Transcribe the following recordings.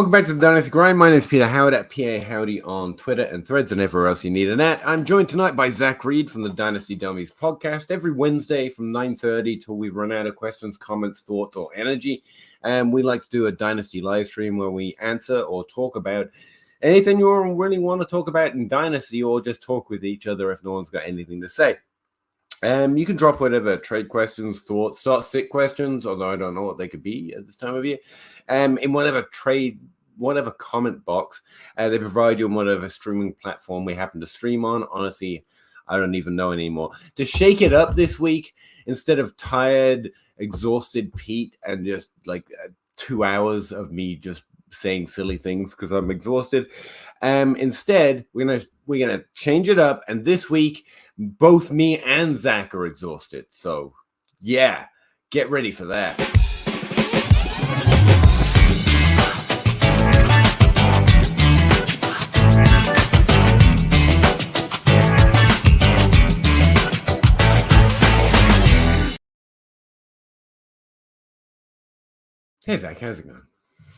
Welcome back to the Dynasty Grind. My name is Peter Howard at PA Howdy on Twitter and Threads and everywhere else you need an at. I'm joined tonight by Zach Reed from the Dynasty Dummies podcast every Wednesday from 9:30 till we run out of questions, comments, thoughts, or energy. And we like to do a Dynasty live stream where we answer or talk about anything you really want to talk about in Dynasty, or just talk with each other if no one's got anything to say. You can drop whatever trade questions, thoughts, start sit questions, although I don't know what they could be at this time of year, in whatever comment box they provide you on whatever streaming platform we happen to stream on. Honestly, I don't even know anymore. To shake it up this week, instead of tired, exhausted Pete and just like 2 hours of me just saying silly things because I'm exhausted. Instead, we're gonna change it up, and this week both me and Zach are exhausted. So yeah, get ready for that. Hey Zach, how's it going?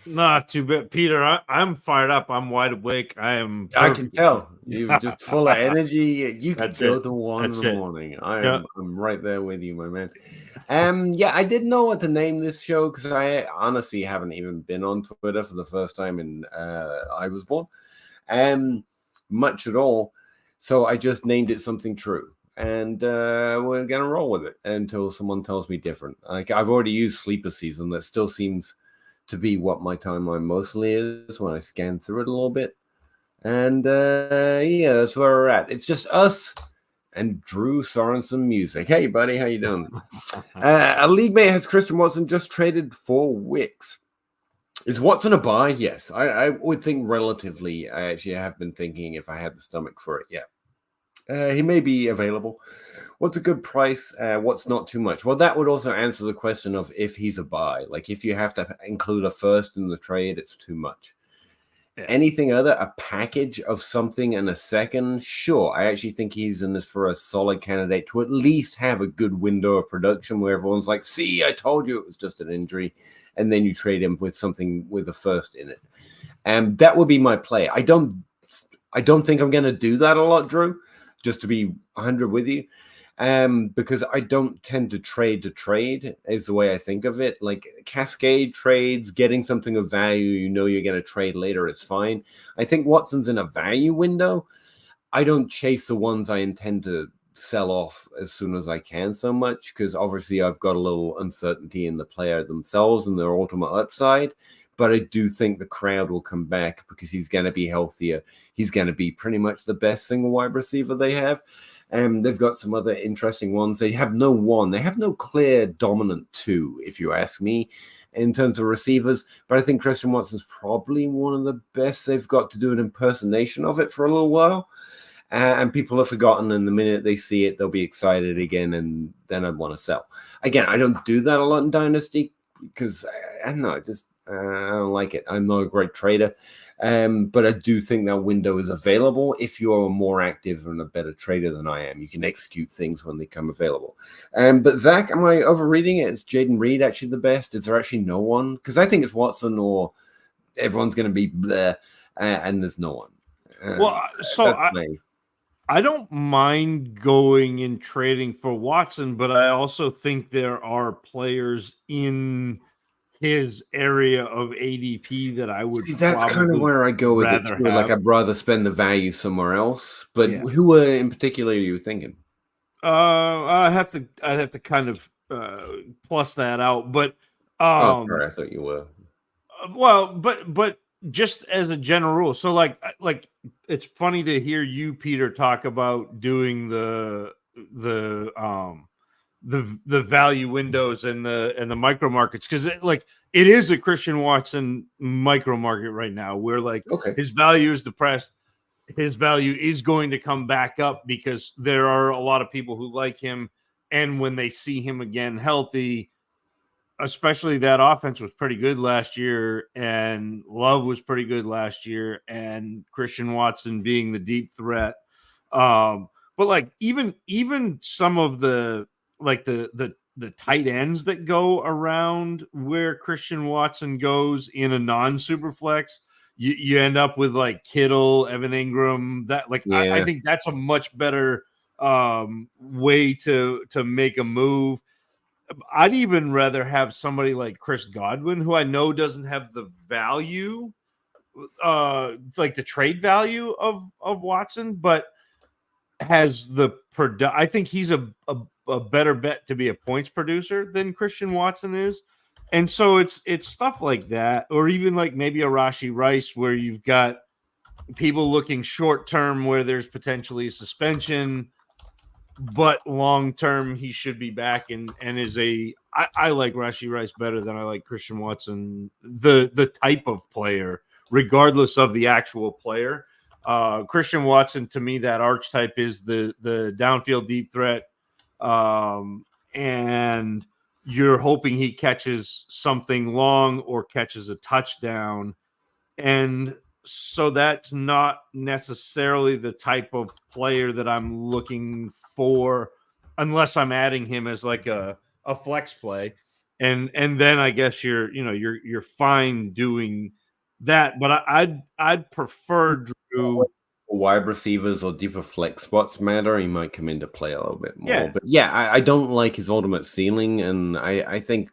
Not too bad, Peter. I'm fired up. I'm wide awake. I can tell you're just full of energy. You could go to 1 in the morning. I'm right there with you, my man. Yeah, I didn't know what to name this show because I honestly haven't even been on Twitter for the first time in I was born, much at all. So I just named it something true, and we're gonna roll with it until someone tells me different. Like, I've already used Sleeper Season. That still seems to be what my timeline mostly is when I scan through it a little bit. And yeah, that's where we're at. It's just us and Drew Sorensen music. Hey, buddy, how you doing? A league mate has Christian Watson just traded for Wicks. Is Watson a buy? Yes. I would think relatively. I actually have been thinking if I had the stomach for it. Yeah. He may be available. What's a good price? What's not too much? Well, that would also answer the question of if he's a buy. Like, if you have to include a first in the trade, it's too much. Yeah. Anything other, a package of something and a second, sure. I actually think he's in this for a solid candidate to at least have a good window of production where everyone's like, see, I told you it was just an injury. And then you trade him with something with a first in it. And that would be my play. I don't think I'm going to do that a lot, Drew, just to be 100 with you. Because I don't tend to trade is the way I think of it. Like, cascade trades, getting something of value, you're going to trade later, it's fine. I think Watson's in a value window. I don't chase the ones I intend to sell off as soon as I can so much, because obviously I've got a little uncertainty in the player themselves and their ultimate upside. But I do think the crowd will come back because he's going to be healthier. He's going to be pretty much the best single wide receiver they have. They've got some other interesting ones. They have no one. They have no clear dominant two, if you ask me, in terms of receivers. But I think Christian Watson's probably one of the best. They've got to do an impersonation of it for a little while. And people have forgotten, and the minute they see it, they'll be excited again, and then I'd want to sell. Again, I don't do that a lot in Dynasty because, I don't know, I don't like it. I'm not a great trader. But I do think that window is available if you're more active and a better trader than I am. You can execute things when they come available. But Zach, am I overreading it? Is Jaden Reed actually the best? Is there actually no one? Because I think it's Watson or everyone's going to be bleh, and there's no one. Well, so I don't mind going and trading for Watson, but I also think there are players in his area of ADP that I would. That's kind of where I go with it too. Like, I'd rather spend the value somewhere else. But who in particular are you thinking? I'd have to kind of plus that out. But sorry, I thought you were. Well, but just as a general rule, so like it's funny to hear you, Peter, talk about doing the value windows and the micro markets, because it is a Christian Watson micro market right now where his value is depressed. His value is going to come back up because there are a lot of people who like him, and when they see him again healthy, especially that offense was pretty good last year, and Love was pretty good last year, and Christian Watson being the deep threat. But even some of the tight ends that go around where Christian Watson goes in a non-super flex, you end up with like Kittle, Evan Ingram. That like I think that's a much better way to make a move. I'd even rather have somebody like Chris Godwin, who I know doesn't have the value, like the trade value of Watson, but has the I think he's a better bet to be a points producer than Christian Watson is. And so it's stuff like that, or even like maybe a Rashee Rice, where you've got people looking short term where there's potentially a suspension, but long term he should be back and is I like Rashee Rice better than I like Christian Watson, the type of player, regardless of the actual player. Christian Watson, to me, that archetype is the downfield deep threat, and you're hoping he catches something long or catches a touchdown. And so that's not necessarily the type of player that I'm looking for, unless I'm adding him as like a flex play. And then I guess you're fine doing that. But I'd prefer Drew. Wide receivers or deeper flex spots matter. He might come into play a little bit more. But I don't like his ultimate ceiling, and I think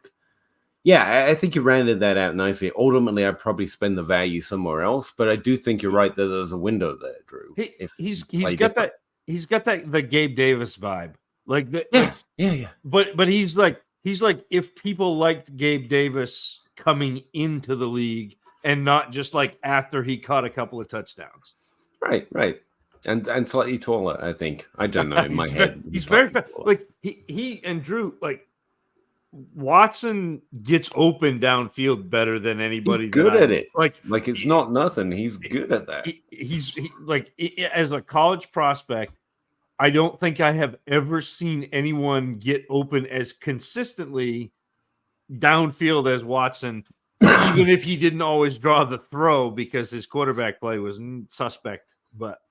you rounded that out nicely. Ultimately, I'd probably spend the value somewhere else, but I do think you're right that there's a window there, Drew. He's got the Gabe Davis vibe, like that. Yeah. But he's like if people liked Gabe Davis coming into the league and not just like after he caught a couple of touchdowns. Right. And slightly taller, I think. I don't know in my head. He's very like he and Drew, like Watson gets open downfield better than anybody. He's good at it. Like it's not nothing. He's good at that. He's as a college prospect, I don't think I have ever seen anyone get open as consistently downfield as Watson, even if he didn't always draw the throw because his quarterback play was suspect. But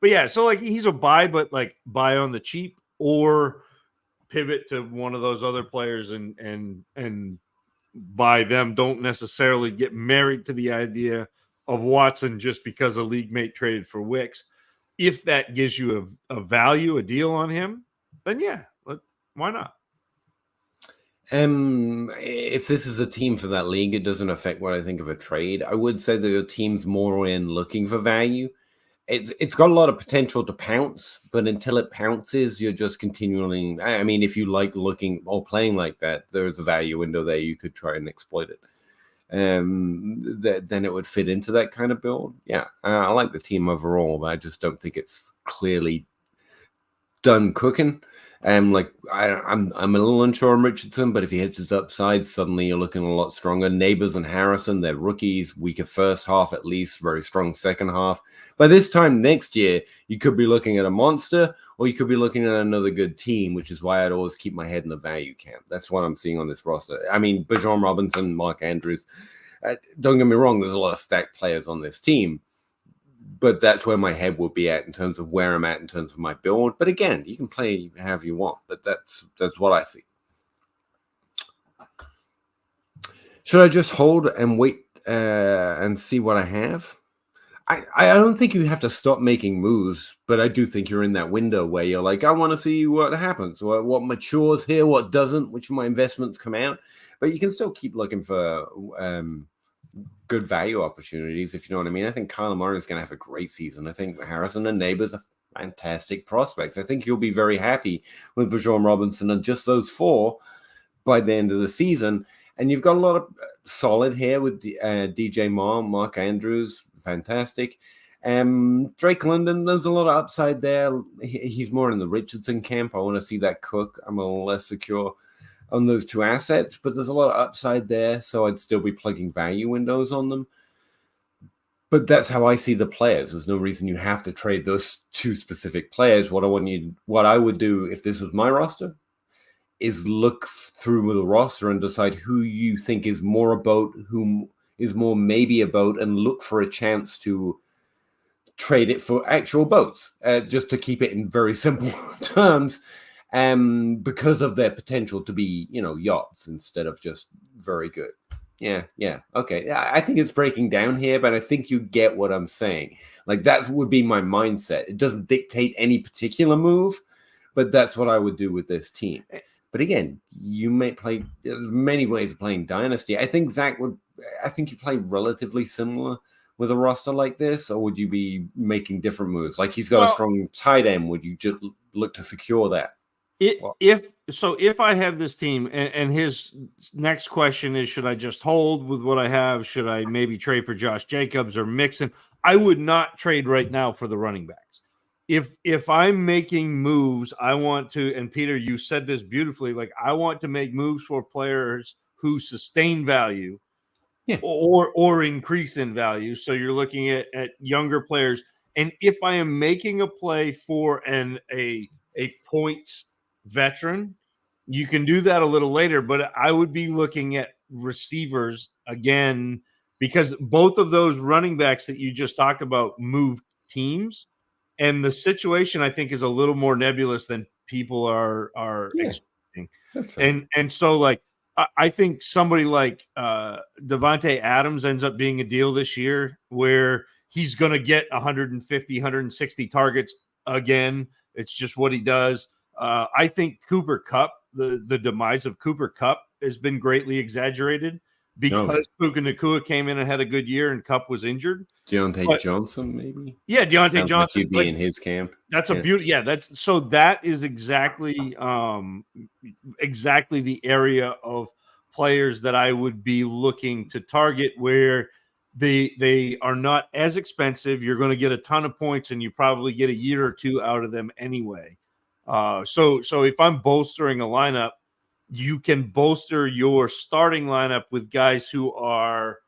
yeah, so like he's a buy, but like buy on the cheap or pivot to one of those other players and buy them. Don't necessarily get married to the idea of Watson just because a league mate traded for Wicks. If that gives you a value, a deal on him, then why not? If this is a team for that league, it doesn't affect what I think of a trade. I would say that your team's more in looking for value. It's got a lot of potential to pounce, but until it pounces, you're just continually. I mean, if you like looking or playing like that, there's a value window there. You could try and exploit it. Then it would fit into that kind of build. Yeah, I like the team overall, but I just don't think it's clearly done cooking. I'm a little unsure on Richardson, but if he hits his upside, suddenly you're looking a lot stronger. Neighbors and Harrison, they're rookies, weaker first half at least, very strong second half. By this time next year, you could be looking at a monster, or you could be looking at another good team, which is why I'd always keep my head in the value camp. That's what I'm seeing on this roster. I mean, Bijan Robinson, Mark Andrews. Don't get me wrong, there's a lot of stacked players on this team. But that's where my head will be at in terms of where I'm at in terms of my build. But again, you can play however you want. But that's what I see. Should I just hold and wait and see what I have? I don't think you have to stop making moves, but I do think you're in that window where you're like, I want to see what happens, what matures here, what doesn't, which of my investments come out. But you can still keep looking for good value opportunities, if you know what I mean. I think Kyler Murray is going to have a great season. I think Harrison and Neighbors are fantastic prospects. I think you'll be very happy with Bijan Robinson and just those four by the end of the season. And you've got a lot of solid here with DJ Moore, Mark Andrews, fantastic. Drake London, there's a lot of upside there. He's more in the Richardson camp. I want to see that cook. I'm a little less secure on those two assets, but there's a lot of upside there, so I'd still be plugging value windows on them. But that's how I see the players. There's no reason you have to trade those two specific players. What I would do if this was my roster is look through the roster and decide who you think is more a boat, who is more maybe a boat, and look for a chance to trade it for actual boats, just to keep it in very simple terms. because of their potential to be, yachts instead of just very good. Yeah. Okay. I think it's breaking down here, but I think you get what I'm saying. Like, that would be my mindset. It doesn't dictate any particular move, but that's what I would do with this team. But again, you may play. There's many ways of playing Dynasty. I think you play relatively similar with a roster like this, or would you be making different moves? Like, he's got a strong tight end. Would you just look to secure that? If I have this team, and his next question is, should I just hold with what I have? Should I maybe trade for Josh Jacobs or Mixon? I would not trade right now for the running backs. If I'm making moves, I want to, and Peter, you said this beautifully, like, I want to make moves for players who sustain value or increase in value. So you're looking at younger players. And if I am making a play for a points veteran, you can do that a little later, but I would be looking at receivers again, because both of those running backs that you just talked about moved teams, and the situation, I think, is a little more nebulous than people are expecting. And so, like, I think somebody like Davante Adams ends up being a deal this year where he's going to get 150, 160 targets again. It's just what he does. I think Cooper Kupp, the demise of Cooper Kupp has been greatly exaggerated because Puka Nacua came in and had a good year and Kupp was injured. Deontay Johnson, maybe? Yeah, Deontay Johnson. Like, in his camp. That's a beauty. Yeah, that is exactly the area of players that I would be looking to target, where they are not as expensive. You're going to get a ton of points, and you probably get a year or two out of them anyway. So if I'm bolstering a lineup, you can bolster your starting lineup with guys who are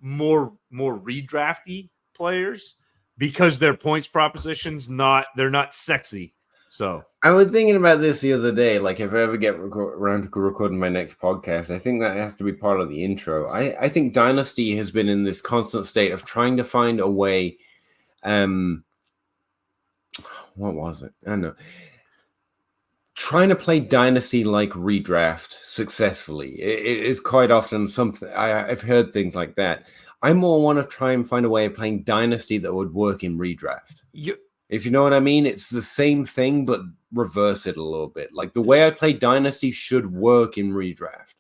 more redrafty players, because their points propositions they're not sexy. So I was thinking about this the other day. Like, if I ever get around to recording my next podcast, I think that has to be part of the intro. I think Dynasty has been in this constant state of trying to find a way. What was it? I don't know. Trying to play Dynasty like redraft successfully. It is quite often something I've heard things like that. I more want to try and find a way of playing Dynasty that would work in redraft. If you know what I mean, it's the same thing, but reverse it a little bit. Like, the way I play Dynasty should work in redraft.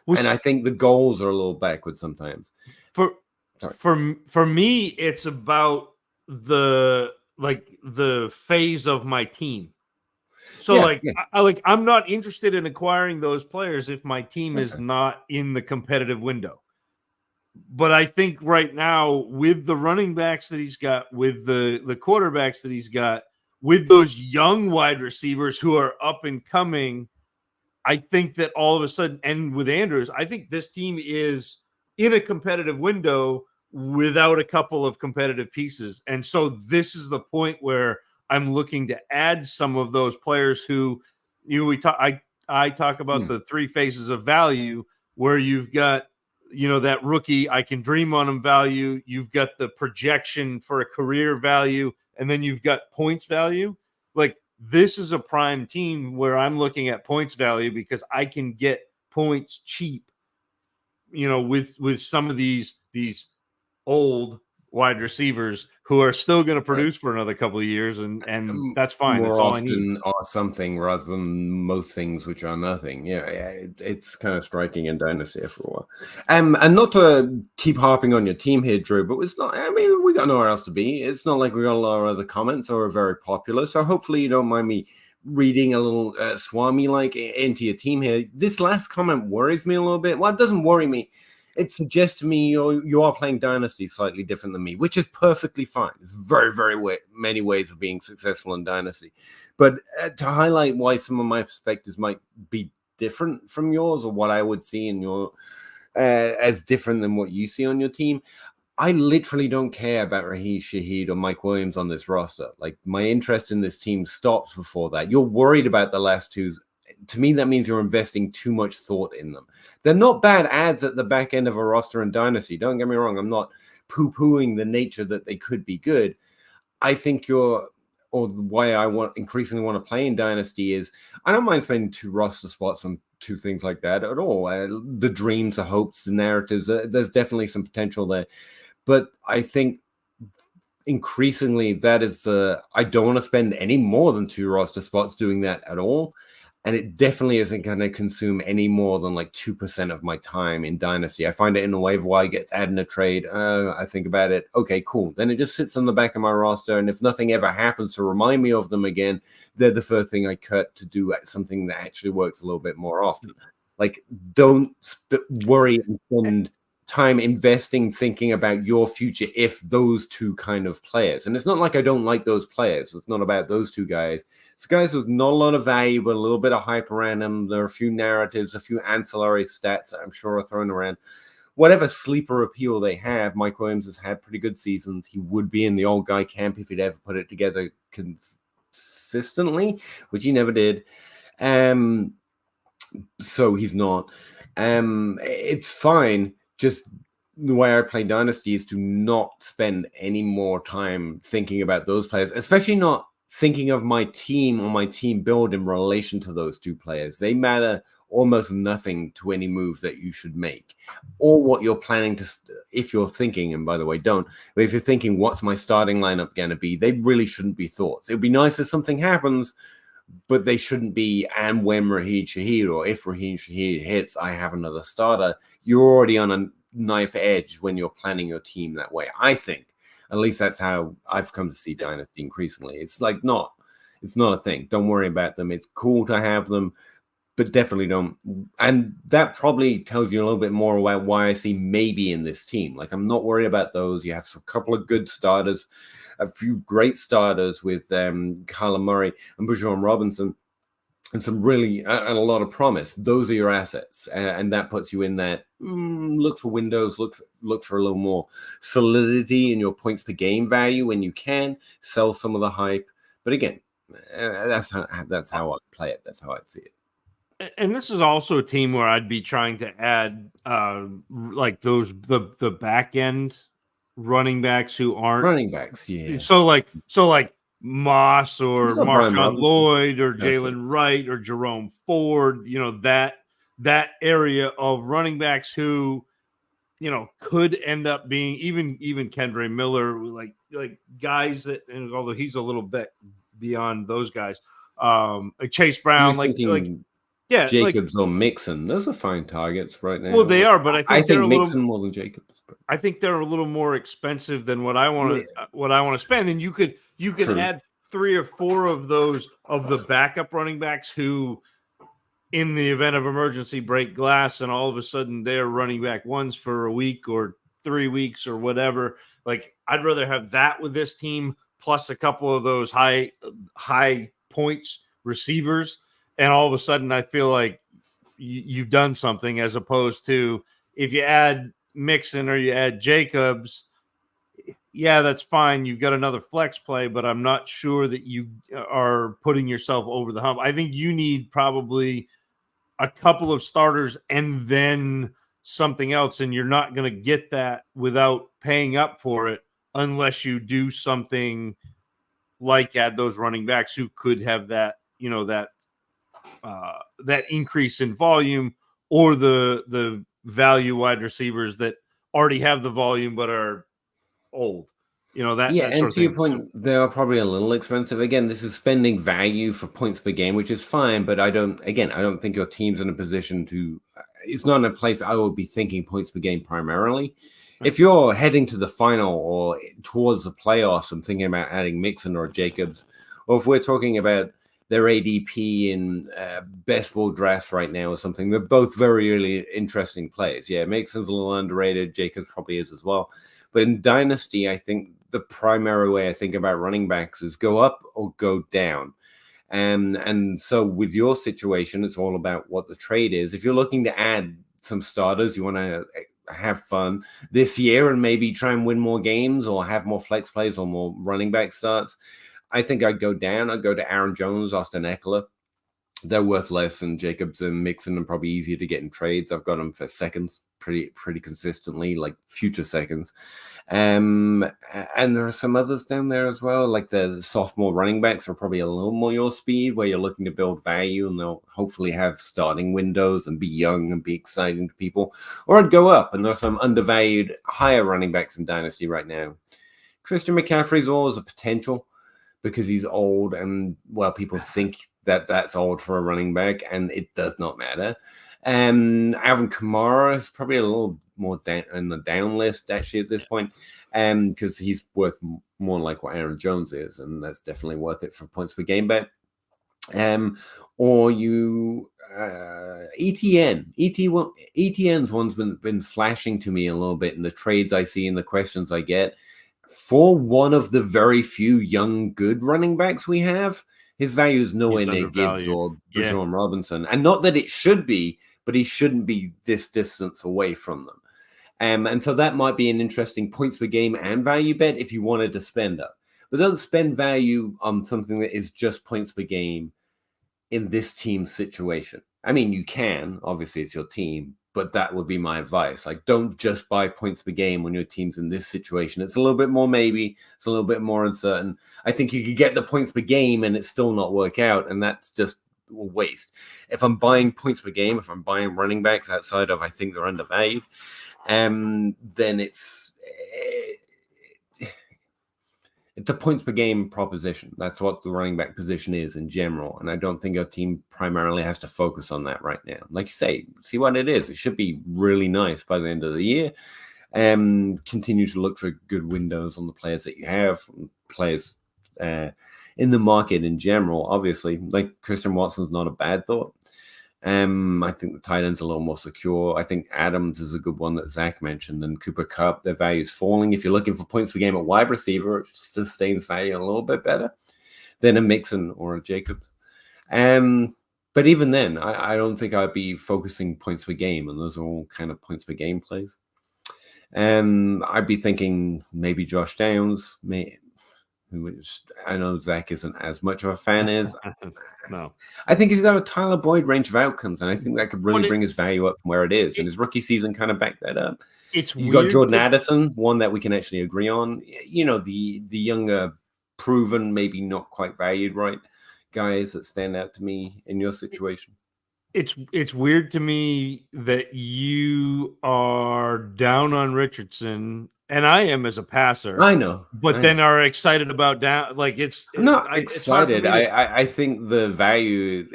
And I think the goals are a little backwards sometimes. For me, it's about the phase of my team. So I'm not interested in acquiring those players if my team is not in the competitive window. But I think right now, with the running backs that he's got, with the quarterbacks that he's got, with those young wide receivers who are up and coming, I think that all of a sudden, and with Andrews, I think this team is in a competitive window without a couple of competitive pieces. And so this is the point where I'm looking to add some of those players who, I talk about the three phases of value, where you've got, that rookie, I can dream on him value. You've got the projection for a career value, and then you've got points value. Like, this is a prime team where I'm looking at points value, because I can get points cheap, with some of these old wide receivers who are still going to produce for another couple of years, and that's fine. More that's all often I need. Are something rather than most things which are nothing. Yeah, it's kind of striking in Dynasty for a while. And not to keep harping on your team here, Drew, but it's not. I mean, we got nowhere else to be. It's not like we got a lot of other comments or are very popular. So hopefully you don't mind me reading a little Swami like into your team here. This last comment worries me a little bit. Well, it doesn't worry me. It suggests to me you are playing Dynasty slightly different than me, which is perfectly fine. There's very, very many ways of being successful in Dynasty. But to highlight why some of my perspectives might be different from yours, or what I would see in your as different than what you see on your team, I literally don't care about Raheem Shaheed or Mike Williams on this roster. Like, my interest in this team stops before that. You're worried about the last two. To me, that means you're investing too much thought in them. They're not bad ads at the back end of a roster in Dynasty. Don't get me wrong. I'm not poo-pooing the nature that they could be good. I think you're or why I increasingly want to play in Dynasty is I don't mind spending 2 roster spots on 2 things like that at all. The dreams, the hopes, the narratives, there's definitely some potential there. But I think increasingly that is I don't want to spend any more than 2 roster spots doing that at all. And it definitely isn't going to consume any more than like 2% of my time in Dynasty. I find it in a waiver wire gets added in a trade. I think about it. Okay, cool. Then it just sits on the back of my roster. And if nothing ever happens to remind me of them again, they're the first thing I cut to do something that actually works a little bit more often. Like, don't worry and spend time investing thinking about your future if those 2 kind of players. And it's not like I don't like those players. It's not about those 2 guys. It's guys with not a lot of value, but a little bit of hype around them. There are a few narratives, a few ancillary stats that I'm sure are thrown around. Whatever sleeper appeal they have, Mike Williams has had pretty good seasons. He would be in the old guy camp if he'd ever put it together consistently, which he never did. So he's not. It's fine. Just the way I play Dynasty is to not spend any more time thinking about those players, especially not thinking of my team or my team build in relation to those 2 players. They matter almost nothing to any move that you should make or what you're planning to, if you're thinking, and by the way, don't, but if you're thinking, what's my starting lineup going to be? They really shouldn't be thoughts. It would be nice if something happens, but they shouldn't be, and when Raheem Shaheed, or if Raheem Shaheed hits, I have another starter. You're already on a knife edge when you're planning your team that way. I think, at least that's how I've come to see Dynasty increasingly. It's like it's not a thing. Don't worry about them. It's cool to have them, but definitely don't. And that probably tells you a little bit more about why I see maybe in this team. Like, I'm not worried about those. You have a couple of good starters, a few great starters with Kyler Murray and Bijan Robinson, and some really and a lot of promise. Those are your assets, and that puts you in that look for windows, look for a little more solidity in your points per game value when you can sell some of the hype. But again, that's how I play it. That's how I see it. And this is also a team where I'd be trying to add like the back end running backs who aren't running backs. Yeah. So like Moss or Marshawn Lloyd or Jalen Wright or Jerome Ford, that area of running backs who, could end up being even Kendra Miller, like guys that, and although he's a little bit beyond those guys, like Chase Brown, yeah, Jacobs or Mixon. Those are fine targets right now. Well, they are, but I think Mixon more than Jacobs. But I think they're a little more expensive than what I want to spend. And you could add 3 or 4 of those of the backup running backs who, in the event of emergency, break glass, and all of a sudden they're running back ones for a week or 3 weeks or whatever. Like, I'd rather have that with this team plus a couple of those high points receivers. And all of a sudden, I feel like you've done something, as opposed to if you add Mixon or you add Jacobs, yeah, that's fine. You've got another flex play, but I'm not sure that you are putting yourself over the hump. I think you need probably a couple of starters and then something else, and you're not going to get that without paying up for it unless you do something like add those running backs who could have that, that increase in volume, or the value wide receivers that already have the volume but are old. And to your point, they are probably a little expensive. Again, this is spending value for points per game, which is fine, but I don't think your team's in a position to, it's not in a place I would be thinking points per game primarily. If you're heading to the final or towards the playoffs, I'm thinking about adding Mixon or Jacobs, or if we're talking about their ADP in best ball drafts right now or something, they're both very really interesting players. Yeah, Mixon's a little underrated. Jacobs probably is as well. But in Dynasty, I think the primary way I think about running backs is go up or go down. And so with your situation, it's all about what the trade is. If you're looking to add some starters, you want to have fun this year and maybe try and win more games or have more flex plays or more running back starts, I think I'd go down. I'd go to Aaron Jones, Austin Eckler. They're worth less than Jacobs and Mixon and probably easier to get in trades. I've got them for seconds pretty consistently, like future seconds. And there are some others down there as well, like the sophomore running backs are probably a little more your speed, where you're looking to build value, and they'll hopefully have starting windows and be young and be exciting to people. Or I'd go up, and there's some undervalued higher running backs in Dynasty right now. Christian McCaffrey's always a potential because he's old, and well, people think that that's old for a running back, and it does not matter. Alvin Kamara is probably a little more down in the down list actually at this point, because he's worth more like what Aaron Jones is, and that's definitely worth it for points per game bet. Or you ETN's one's been flashing to me a little bit in the trades I see and the questions I get. For one of the very few young good running backs we have, his value is nowhere near Gibbs or Bijan Robinson, and not that it should be, but he shouldn't be this distance away from them. And so that might be an interesting points per game and value bet if you wanted to spend up. But don't spend value on something that is just points per game in this team's situation. I mean, you can, obviously it's your team, but that would be my advice. Like, don't just buy points per game when your team's in this situation. It's a little bit more maybe, it's a little bit more uncertain. I think you could get the points per game and it still not work out, and that's just a waste. If I'm buying points per game, if I'm buying running backs outside of I think they're undervalued, then it's a points per game proposition. That's what the running back position is in general. And I don't think your team primarily has to focus on that right now. Like you say, see what it is. It should be really nice by the end of the year. Continue to look for good windows on the players that you have, players in the market in general. Obviously, like Christian Watson's not a bad thought. I think the tight end's a little more secure. I think Adams is a good one that Zach mentioned, and Cooper Kupp, their value is falling. If you're looking for points per game at wide receiver, it sustains value a little bit better than a Mixon or a Jacobs. But even then, I don't think I'd be focusing points per game, and those are all kind of points per game plays. I'd be thinking maybe Josh Downs, which I know Zach isn't as much of a fan is. No. I think he's got a Tyler Boyd range of outcomes, and I think that could really bring his value up from where it is. And his rookie season kind of backed that up. You got Jordan Addison, one that we can actually agree on. You know, the younger, proven, maybe not quite valued right guys that stand out to me in your situation. It's weird to me that you are down on Richardson, and I am as a passer. I know, but then are excited about down. Like I'm not excited. I think the value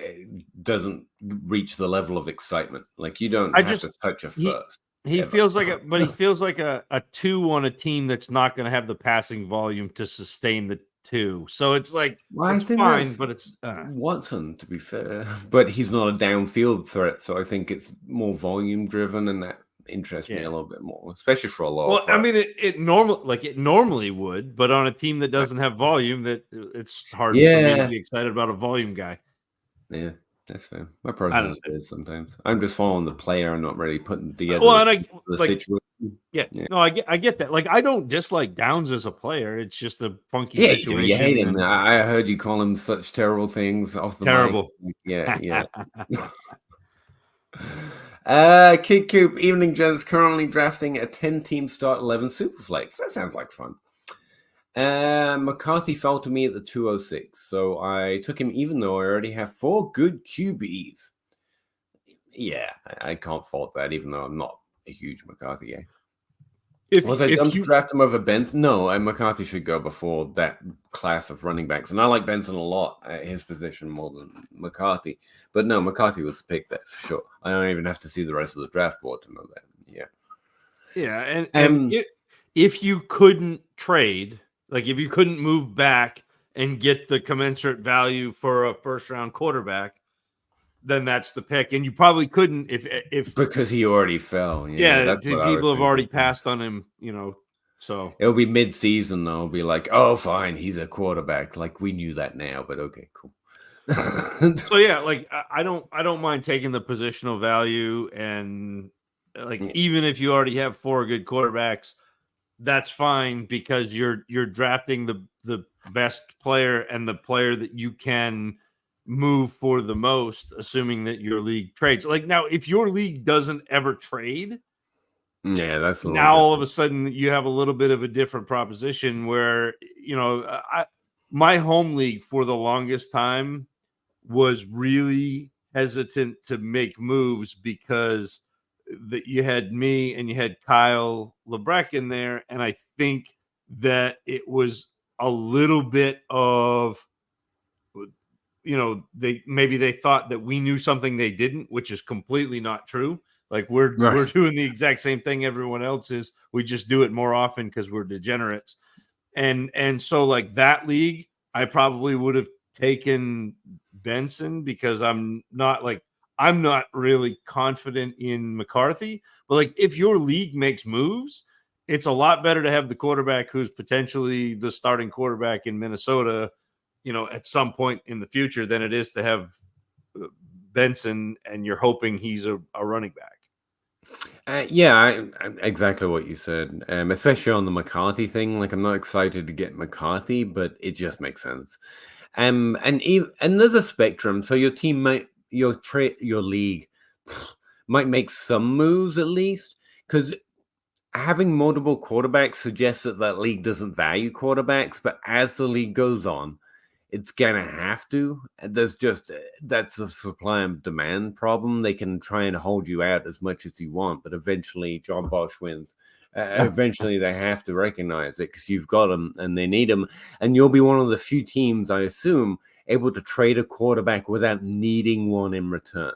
doesn't reach the level of excitement. Like you don't have to touch a first. He feels like he feels like a 2 on a team that's not going to have the passing volume to sustain the 2. So it's like, well, it's fine, but it's Watson, to be fair, but he's not a downfield threat. So I think it's more volume driven, and that interests me a little bit more, especially for a low. Well, I mean, it normally would, but on a team that doesn't have volume, that it's hard for me to be excited about a volume guy. Yeah, that's fair. My personality is sometimes. I'm just following the player and not really putting together the situation. Yeah, no, I get that. Like, I don't dislike Downs as a player. It's just a funky situation. You hate him. I heard you call him such terrible things off the mic. Yeah. Kid Coop, evening gents, currently drafting a 10-team start 11 Superflex. That sounds like fun. McCarthy fell to me at the 206, so I took him even though I already have 4 good QBs. Yeah, I can't fault that, even though I'm not a huge McCarthy guy. Was I dumb to draft him over Benson? No, McCarthy should go before that class of running backs. And I like Benson a lot at his position more than McCarthy. But no, McCarthy was the pick there for sure. I don't even have to see the rest of the draft board to know that. Yeah. Yeah, and if you couldn't trade, like if you couldn't move back and get the commensurate value for a first-round quarterback, then that's the pick, and you probably couldn't if because he already fell. That's people have already passed on him, so it'll be mid-season though. It'll be like, oh, fine, he's a quarterback. Like we knew that now, but okay, cool. So yeah, like I don't mind taking the positional value, and like even if you already have 4 good quarterbacks, that's fine because you're drafting the best player and the player that you can move for the most, assuming that your league trades. Like now, if your league doesn't ever trade, Yeah, that's a now all of a sudden you have a little bit of a different proposition where, my home league for the longest time was really hesitant to make moves because that you had me and you had Kyle Lebrecht in there. And I think that it was a little bit of, they thought that we knew something they didn't, which is completely not true. Like we're doing the exact same thing everyone else is. We just do it more often because we're degenerates. And so like that league, I probably would have taken Benson because I'm not really confident in McCarthy. But like if your league makes moves, it's a lot better to have the quarterback who's potentially the starting quarterback in Minnesota, at some point in the future than it is to have Benson and you're hoping he's a running back. Exactly what you said. Especially on the McCarthy thing. Like, I'm not excited to get McCarthy, but it just makes sense. And there's a spectrum. So your team your league might make some moves at least, because having multiple quarterbacks suggests that league doesn't value quarterbacks. But as the league goes on, it's gonna have to. That's a supply and demand problem. They can try and hold you out as much as you want, but eventually John Bosch wins. Eventually they have to recognize it because you've got them and they need them, and you'll be one of the few teams, I assume, able to trade a quarterback without needing one in return.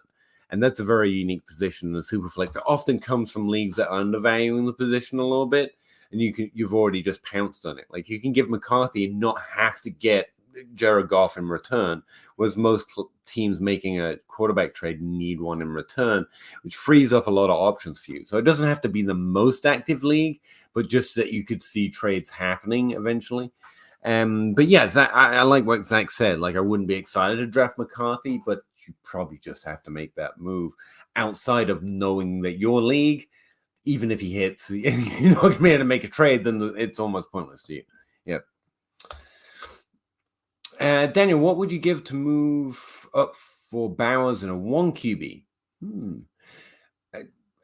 And that's a very unique position. The Superflex often comes from leagues that are undervaluing the position a little bit, and you've already just pounced on it. Like you can give McCarthy and not have to get Jared Goff in return, whereas most teams making a quarterback trade need one in return, which frees up a lot of options for you. So it doesn't have to be the most active league, but just that you could see trades happening eventually. But yeah, I like what Zach said. Like, I wouldn't be excited to draft McCarthy, but you probably just have to make that move outside of knowing that your league, even if he hits, you're not going to be able to make a trade, then it's almost pointless to you. Yep. Daniel, what would you give to move up for Bowers in a 1 QB? You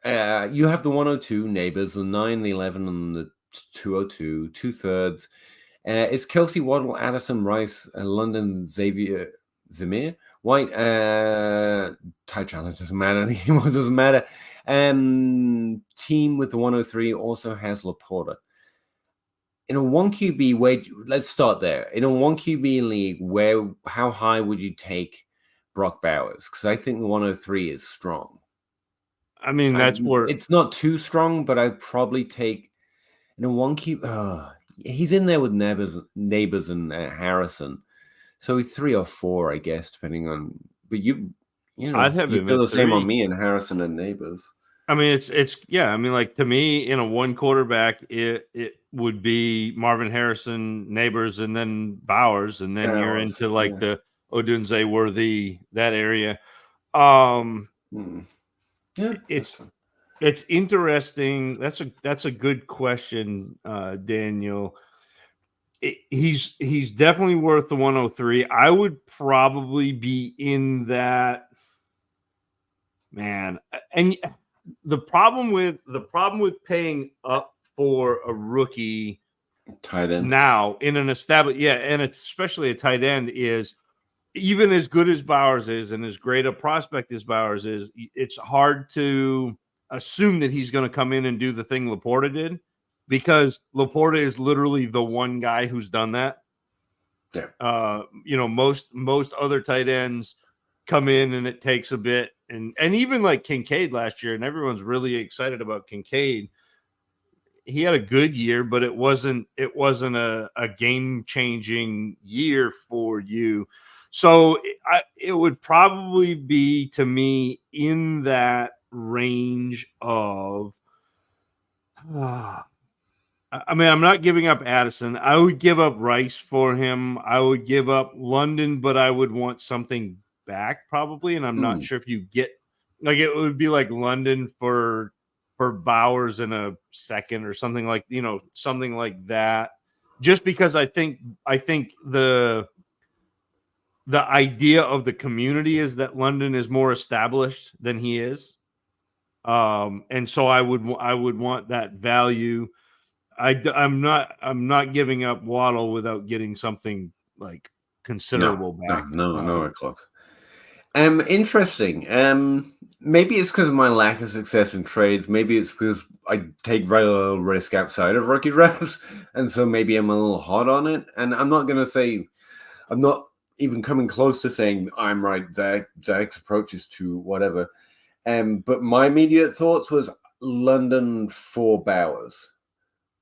have the 102 Neighbors, the 9, the 11, and the 202, 2/3. It's Kelsey, Waddle, Addison, Rice, London, Xavier, Zamir, White, Ty Chandler doesn't matter. It doesn't matter. Team with the 103 also has Laporta. In a 1 QB, let's start there. In a 1 QB league, how high would you take Brock Bowers? Because I think the 103 is strong. I mean, that's where it's not too strong, but I'd probably take in a 1 QB. He's in there with Neighbors and Harrison, so he's 3 or 4, I guess, depending on. But I'd have you feel the same on me and Harrison and Neighbors. I mean, it's yeah. I mean, like to me, in a 1 quarterback, it would be Marvin Harrison, Neighbors, and then Bowers, and then you're into like the Odunze Worthy, that area. It's interesting. That's a good question, Daniel. He's definitely worth the 103. I would probably be in that, man. And the problem with paying up for a rookie tight end now in an established, and especially a tight end, is even as good as Bowers is and as great a prospect as Bowers is, it's hard to assume that he's going to come in and do the thing Laporta did, because Laporta is literally the one guy who's done that. Yeah. Most other tight ends come in and it takes a bit, and even like Kincaid last year, and everyone's really excited about Kincaid. He had a good year, but it wasn't a game-changing year for you. So it would probably be, to me, in that range of I mean, I'm not giving up Addison. I would give up Rice for him. I would give up London, but I would want something back probably. And I'm not sure if you get, like, it would be like London for Bowers in a second or something like, something like that. Just because I think the idea of the community is that London is more established than he is. And so I would want that value. I'm not giving up Waddle without getting something like considerable back. No, close. Interesting. Maybe it's because of my lack of success in trades. Maybe it's because I take very little risk outside of rookie drafts, and so maybe I'm a little hot on it. And I'm not going to say, I'm not even coming close to saying I'm right. Zach's approach is to whatever. But my immediate thoughts was London for Bowers.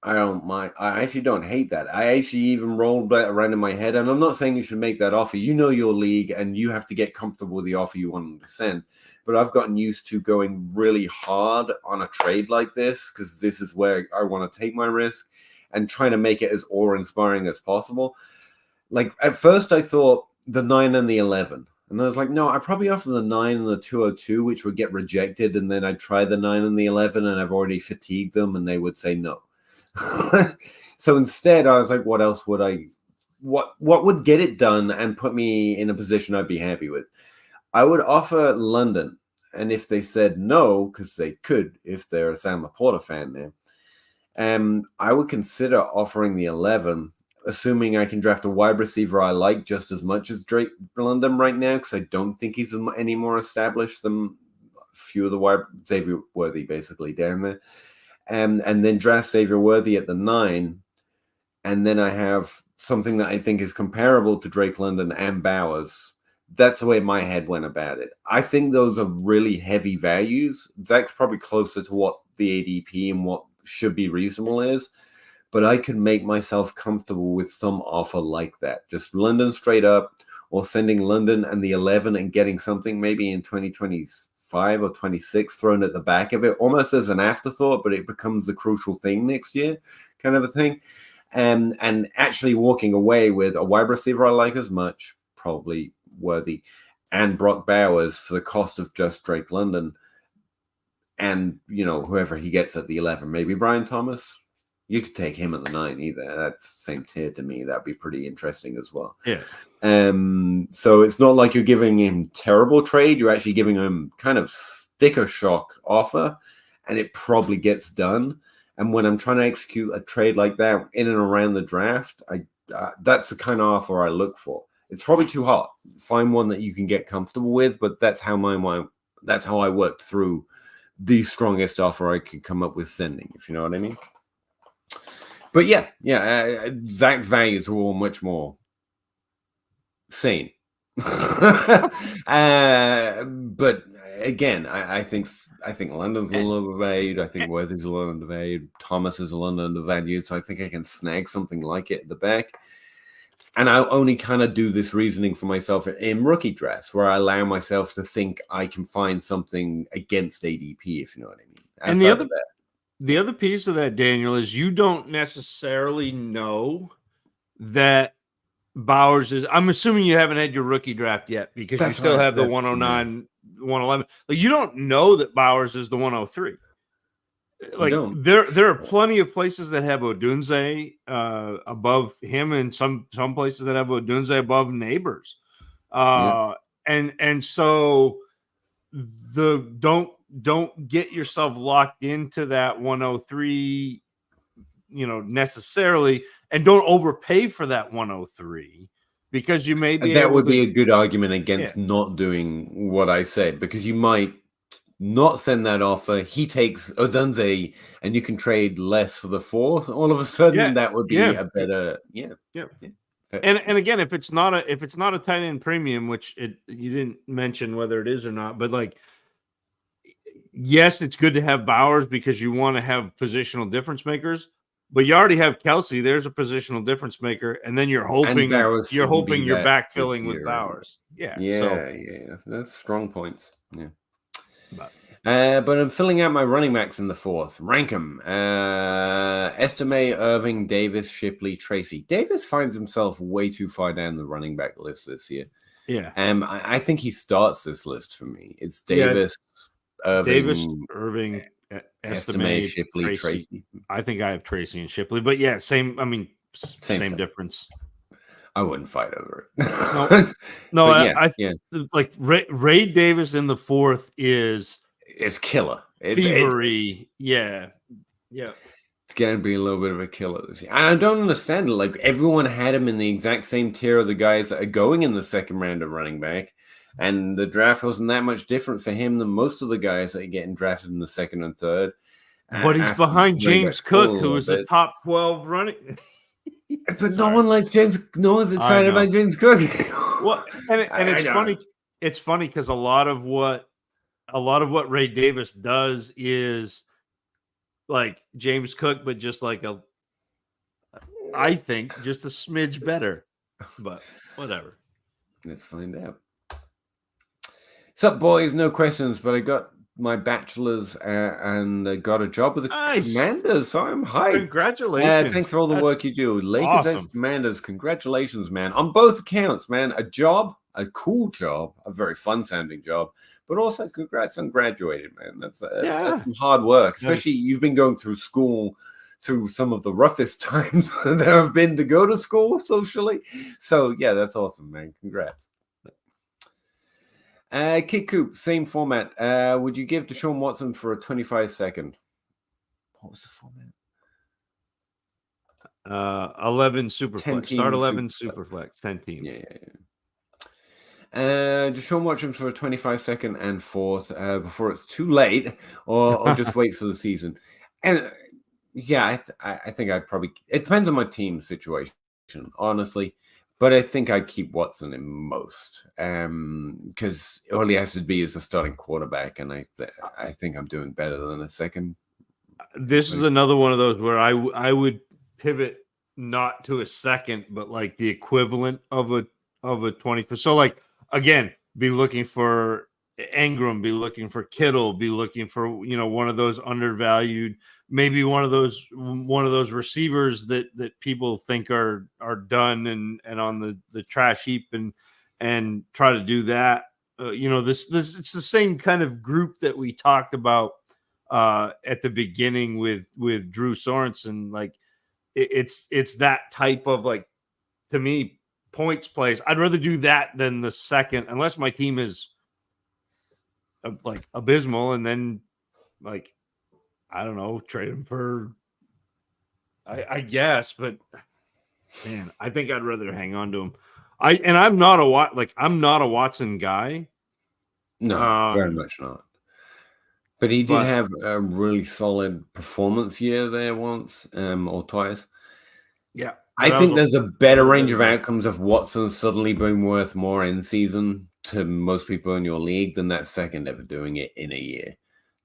I don't mind. I actually don't hate that. I actually even rolled that around in my head. And I'm not saying you should make that offer. You know your league and you have to get comfortable with the offer you want them to send. But I've gotten used to going really hard on a trade like this because this is where I want to take my risk and trying to make it as awe-inspiring as possible. Like at first I thought the 9 and the 11. And I was like, no, I probably offer the 9 and the 202, which would get rejected. And then I'd try the 9 and the 11 and I've already fatigued them and they would say no. So instead, I was like, what else would what would get it done and put me in a position I'd be happy with? I would offer London. And if they said no, because they could, if they're a Sam Laporta fan now, I would consider offering the 11, assuming I can draft a wide receiver I like just as much as Drake London right now, because I don't think he's any more established than a few of the wide Xavier Worthy basically down there. And then draft Xavier Worthy at the 9. And then I have something that I think is comparable to Drake London and Bowers. That's the way my head went about it. I think those are really heavy values. Zach's probably closer to what the ADP and what should be reasonable is. But I could make myself comfortable with some offer like that. Just London straight up or sending London and the 11 and getting something maybe in 2025 or 26 thrown at the back of it, almost as an afterthought, but it becomes a crucial thing next year, kind of a thing. And actually walking away with a wide receiver I like as much, probably Worthy, and Brock Bowers for the cost of just Drake London. And, you know, whoever he gets at the 11, maybe Brian Thomas. You could take him at the 9 either. That's same tier to me. That'd be pretty interesting as well. Yeah. So it's not like you're giving him terrible trade. You're actually giving him kind of sticker shock offer, and it probably gets done. And when I'm trying to execute a trade like that in and around the draft, that's the kind of offer I look for. It's probably too hot. Find one that you can get comfortable with, but that's how that's how I worked through the strongest offer I could come up with sending, if you know what I mean. But yeah, Zach's values are all much more sane. But again, I think London's a little overvalued. I think Worthy's a little undervalued. Thomas is a little undervalued. So I think I can snag something like it at the back. And I'll only kind of do this reasoning for myself in rookie drafts, where I allow myself to think I can find something against ADP, if you know what I mean. And the other piece of that, Daniel, is you don't necessarily know that Bowers is. I'm assuming you haven't had your rookie draft yet because you still have the 109, 111. Like you don't know that Bowers is the 103. Like there are plenty of places that have Odunze above him, and some places that have Odunze above Neighbors. And so don't get yourself locked into that 103, necessarily, and don't overpay for that 103 because you may be. That would be a good argument against not doing what I said, because you might not send that offer. He takes Odunze, and you can trade less for the 4. All of a sudden, that would be a better. And again, if it's not a tight end premium, which you didn't mention whether it is or not, but like. Yes, it's good to have Bowers because you want to have positional difference makers, but you already have Kelsey. There's a positional difference maker, and then you're hoping you're backfilling with Bowers. Yeah, that's strong points. Yeah, but I'm filling out my running backs in the 4th. Rank them: Estime, Irving, Davis, Shipley, Tracy. Davis finds himself way too far down the running back list this year. Yeah, I think he starts this list for me. It's Davis. Irving, Estime, Shipley, Tracy. I think I have Tracy and Shipley, but yeah, same. I mean, same difference. I wouldn't fight over it. No, like Ray Davis in the 4th is killer. Thievery. Yeah. It's going to be a little bit of a killer this year. And I don't understand it. Like, everyone had him in the exact same tier of the guys that are going in the second round of running back. And the draft wasn't that much different for him than most of the guys that are getting drafted in the second and third. But he's behind James Cook, who is a top 12 running. But no one likes James. No one's excited about James Cook. Well, and it's funny. It's funny because a lot of what Ray Davis does is like James Cook, but just like I think just a smidge better. But whatever. Let's find out. What's up, boys? No questions, but I got my bachelor's and got a job with the Commanders, so I'm hyped. Congratulations. Thanks for all the work you do. Lakers and Commanders, congratulations, man. On both accounts, man. A job, a cool job, a very fun-sounding job, but also congrats on graduating, man. That's some hard work, especially you've been going through school through some of the roughest times there have been to go to school socially. So, yeah, that's awesome, man. Congrats. Kid Coop, same format. Would you give Deshaun Watson for a 25-second? What was the format? 11 Superflex. Start 11 Superflex. 10 team. Yeah. Deshaun Watson for a 25-second and fourth before it's too late, or just wait for the season. And I think I'd probably. It depends on my team situation, honestly. But I think I'd keep Watson in most, because all he has to be is a starting quarterback, and I think I'm doing better than a second. This is another one of those where I would pivot not to a second, but like the equivalent of a 20. So like again, be looking for Ingram, be looking for Kittle, be looking for one of those undervalued, maybe one of those receivers that people think are done and on the trash heap and try to do that. This it's the same kind of group that we talked about at the beginning with Drew Sorensen. Like it's that type of, like, to me, points plays. I'd rather do that than the second, unless my team is like abysmal, and then like I don't know, trade him for I guess, but man, I think I'd rather hang on to him. I'm not a Watson guy. No, very much not. But he did have a really solid performance year there once, or twice. Yeah. I think there's a better range of outcomes of Watson suddenly being worth more in season to most people in your league than that second ever doing it in a year.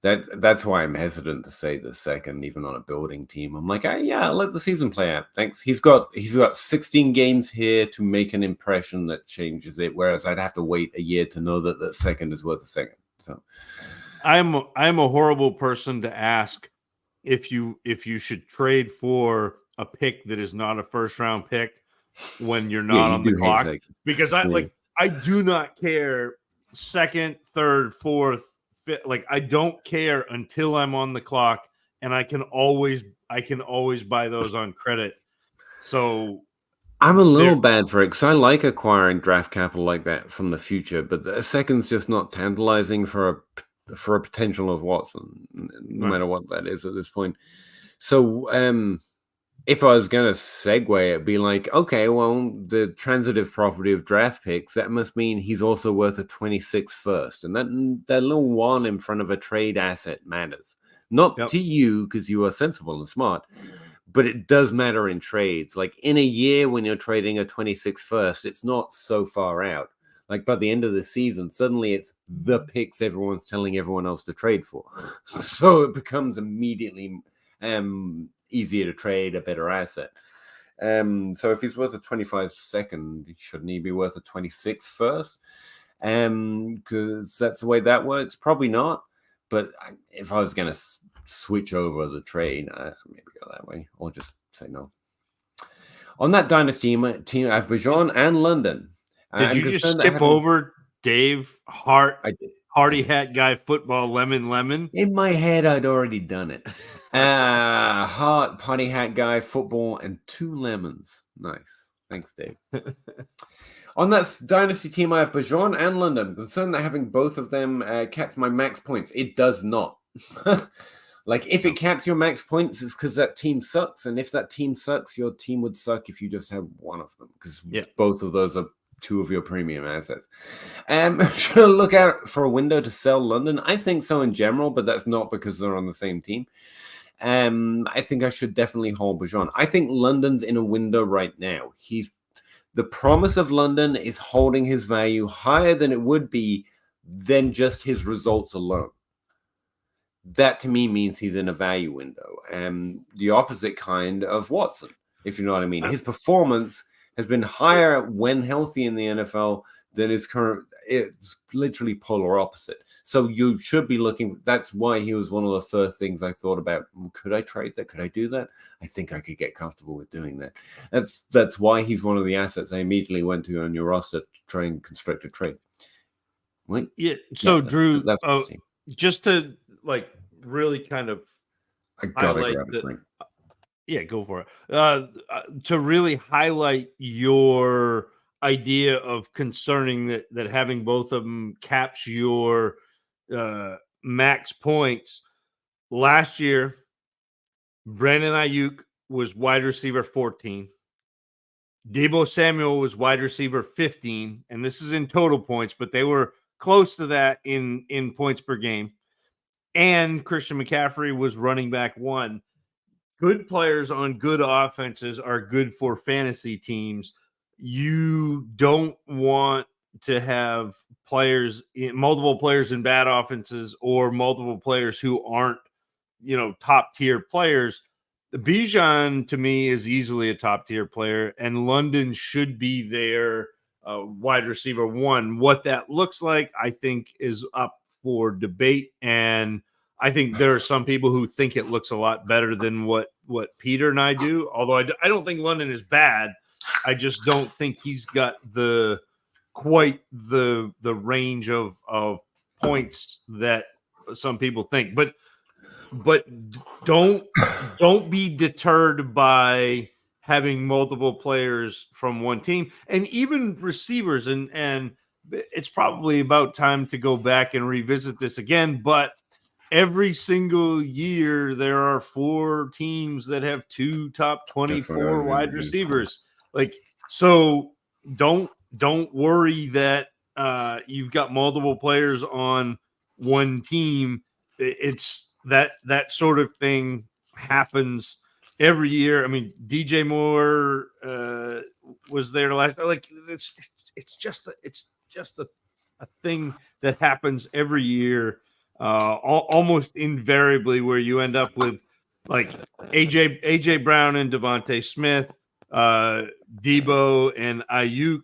That's why I'm hesitant to say the second, even on a building team. I'm like, I'll let the season play out. Thanks. He's got 16 games here to make an impression that changes it, whereas I'd have to wait a year to know that the second is worth a second. So I'm a horrible person to ask if you should trade for a pick that is not a first round pick when you're not on the clock, because I do not care second, third, fourth, fifth. Like, I don't care until I'm on the clock, and I can always buy those on credit. So I'm a little bad for it because I like acquiring draft capital like that from the future, but the second's just not tantalizing for a potential of Watson, no matter what that is at this point. So if I was going to segue, it'd be like, okay, well, the transitive property of draft picks, that must mean he's also worth a 26th first. And that little one in front of a trade asset matters. Not to you, because you are sensible and smart, but it does matter in trades. Like in a year when you're trading a 26th first, it's not so far out. Like by the end of the season, suddenly it's the picks everyone's telling everyone else to trade for. So it becomes immediately easier to trade, a better asset. So if he's worth a 25-second, shouldn't he be worth a 26th first? Because that's the way that works. Probably not. But if I was going to switch over the trade, maybe go that way, or just say no. On that Dynasty team, I have Bijan and London. Did you just skip over Dave Hart? I did. Hardy hat guy, football, lemon. In my head, I'd already done it. Hart, party hat guy, football, and 2 lemons. Nice. Thanks, Dave. On that Dynasty team, I have Bijan and London. I'm concerned that having both of them caps my max points. It does not. Like, if it caps your max points, it's because that team sucks. And if that team sucks, your team would suck if you just have one of them, because both of those are two of your premium assets. Should I look out for a window to sell London? I think so in general, but that's not because they're on the same team. I think I should definitely hold Bajon. I think London's in a window right now. The promise of London is holding his value higher than it would be than just his results alone. That to me means he's in a value window, and the opposite kind of Watson, if you know what I mean. His performance has been higher when healthy in the NFL than his current. It's literally polar opposite. So you should be looking. That's why he was one of the first things I thought about. Could I trade that? Could I do that? I think I could get comfortable with doing that. That's why he's one of the assets I immediately went to on your roster to try and construct a trade. What? Yeah. So Drew, just to like really kind of highlight go for it. To really highlight your idea of concerning that having both of them caps your max points. Last year, Brandon Ayuk was wide receiver 14. Deebo Samuel was wide receiver 15, and this is in total points, but they were close to that in points per game. And Christian McCaffrey was running back 1. Good players on good offenses are good for fantasy teams. You don't want to have multiple players in bad offenses or multiple players who aren't, top tier players. Bijan to me is easily a top tier player, and London should be their wide receiver 1. What that looks like, I think, is up for debate, and I think there are some people who think it looks a lot better than what Peter and I do. Although I don't think London is bad. I just don't think he's got quite the range of points that some people think. But don't be deterred by having multiple players from one team, and even receivers. And it's probably about time to go back and revisit this again. But every single year, there are 4 teams that have 2 top 24 wide receivers. Like, so don't worry that you've got multiple players on one team. It's that sort of thing happens every year. I mean, DJ Moore was there last. Like, it's just a thing that happens every year, almost invariably, where you end up with like AJ Brown and Devontae Smith, Debo and Ayuk,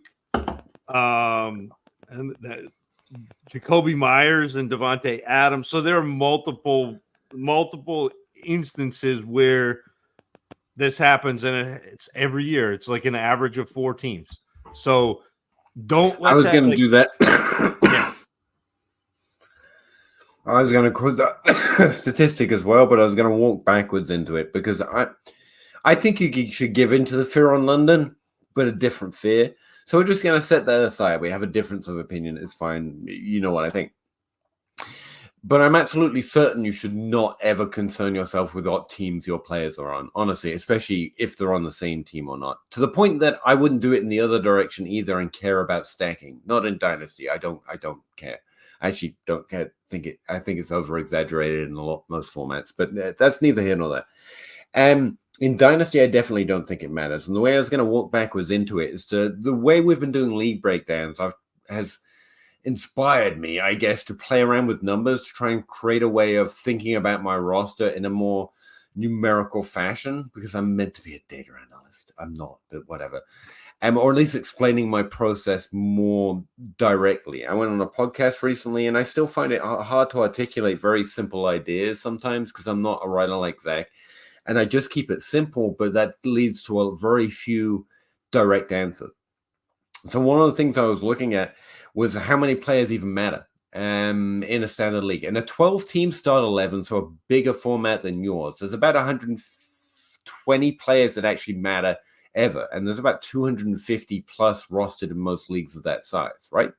and Jacoby Myers and Devontae Adams. So there are multiple instances where this happens, and it's every year. It's like an average of 4 teams. So don't let I was going to do that. Yeah. I was going to quote that statistic as well, but I was going to walk backwards into it, because I think you should give in to the fear on London, but a different fear. So we're just going to set that aside. We have a difference of opinion. It's fine. You know what I think. But I'm absolutely certain you should not ever concern yourself with what teams your players are on, honestly, especially if they're on the same team or not. To the point that I wouldn't do it in the other direction either and care about stacking. Not in Dynasty. I don't care. I actually don't care. I think it's over-exaggerated in most formats, but that's neither here nor there. In Dynasty, I definitely don't think it matters. And the way I was going to walk backwards into it is the way we've been doing league breakdowns has inspired me, I guess, to play around with numbers, to try and create a way of thinking about my roster in a more numerical fashion, because I'm meant to be a data analyst. I'm not, but whatever. Or at least explaining my process more directly. I went on a podcast recently, and I still find it hard to articulate very simple ideas sometimes, because I'm not a writer like Zach. And I just keep it simple, but that leads to a very few direct answers. So one of the things I was looking at was how many players even matter in a standard league. And a 12-team start 11, so a bigger format than yours. There's about 120 players that actually matter ever. And there's about 250 plus rostered in most leagues of that size, right?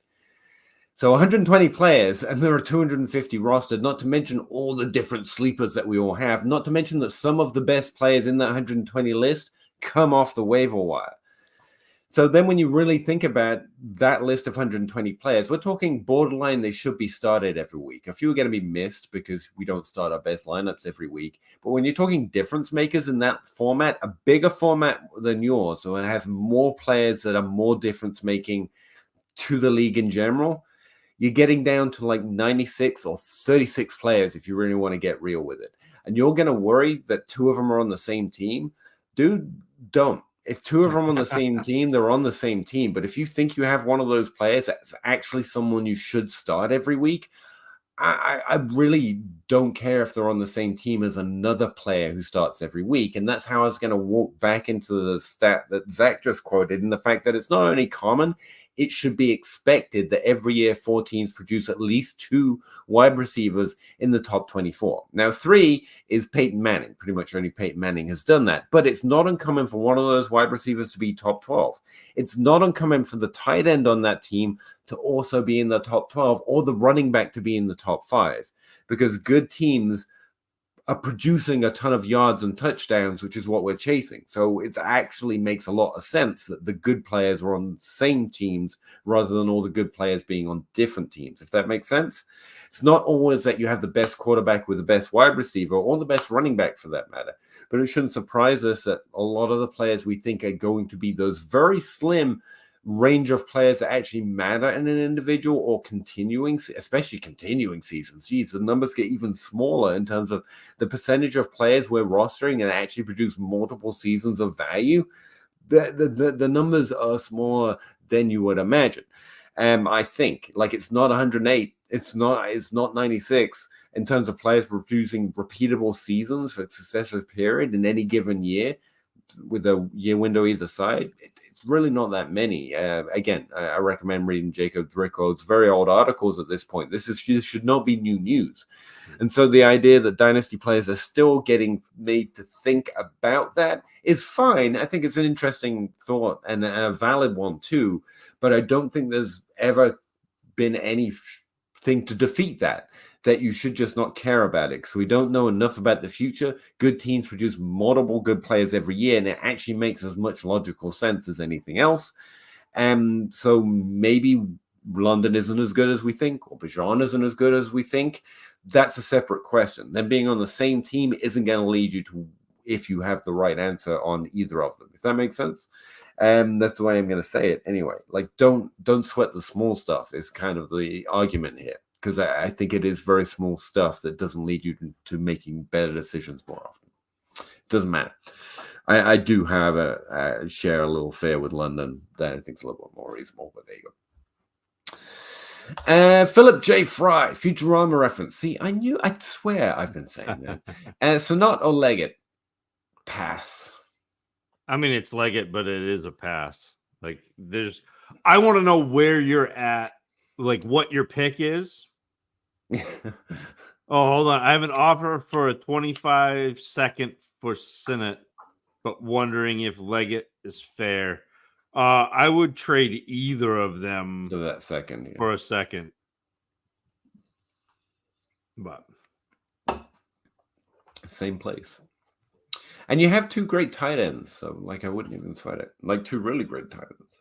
So 120 players, and there are 250 rostered, not to mention all the different sleepers that we all have, not to mention that some of the best players in that 120 list come off the waiver wire. So then when you really think about that list of 120 players, we're talking borderline they should be started every week. A few are going to be missed because we don't start our best lineups every week. But when you're talking difference makers in that format, a bigger format than yours, so it has more players that are more difference making to the league in general, you're getting down to like 96 or 36 players if you really want to get real with it. And you're going to worry that 2 of them are on the same team. Dude, don't. If 2 of them are on the same team, they're on the same team. But if you think you have one of those players that's actually someone you should start every week, I really don't care if they're on the same team as another player who starts every week. And that's how I was going to walk back into the stat that Zach just quoted, and the fact that it's not only common, it should be expected that every year 4 teams produce at least 2 wide receivers in the top 24. Now, 3 is Peyton Manning. Pretty much only Peyton Manning has done that. But it's not uncommon for one of those wide receivers to be top 12. It's not uncommon for the tight end on that team to also be in the top 12 or the running back to be in the top 5. Because good teams are producing a ton of yards and touchdowns, which is what we're chasing. So it actually makes a lot of sense that the good players are on the same teams rather than all the good players being on different teams, if that makes sense. It's not always that you have the best quarterback with the best wide receiver or the best running back for that matter, but it shouldn't surprise us that a lot of the players we think are going to be those very slim range of players that actually matter in an individual or especially continuing seasons. Geez, the numbers get even smaller in terms of the percentage of players we're rostering and actually produce multiple seasons of value. The numbers are smaller than you would imagine. I think like it's not 108, it's not 96 in terms of players producing repeatable seasons for a successive period in any given year with a year window either side. It's really not that many. Again, I recommend reading Jacob Dricko's very old articles at this point. This should not be new news. And so the idea that dynasty players are still getting made to think about that is fine. I think it's an interesting thought and a valid one too, but I don't think there's ever been anything to defeat that you should just not care about it because we don't know enough about the future. Good teams produce multiple good players every year, and it actually makes as much logical sense as anything else. So maybe London isn't as good as we think, or Bijan isn't as good as we think. That's a separate question. Then being on the same team isn't going to lead you to if you have the right answer on either of them, if that makes sense. That's the way I'm going to say it anyway. Like, don't sweat the small stuff is kind of the argument here. Because I think it is very small stuff that doesn't lead you to making better decisions more often. It doesn't matter. I do have share a little fear with London that I think is a little bit more reasonable, but there you go. Philip J. Fry, Futurama reference. See, I swear I've been saying that. So not or Leggett. Pass. I mean, it's Leggett, but it is a pass. Like, I want to know where you're at, like what your pick is. Oh, hold on. I have an offer for a 25-second for Senate, but wondering if Leggett is fair. I would trade either of them for that second for a second. But same place. And you have 2 great tight ends, so like I wouldn't even sweat it. Like 2 really great tight ends.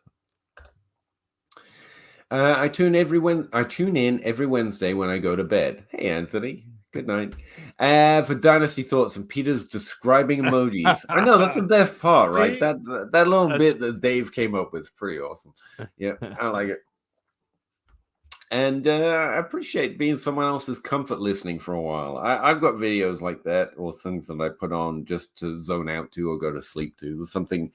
I tune in every Wednesday when I go to bed. Hey, Anthony. Good night. For Dynasty Thoughts and Peter's describing emojis. I know, that's the best part, right? That little bit that Dave came up with is pretty awesome. Yeah, I like it. And I appreciate being someone else's comfort listening for a while. I've got videos like that or things that I put on just to zone out to or go to sleep to. There's something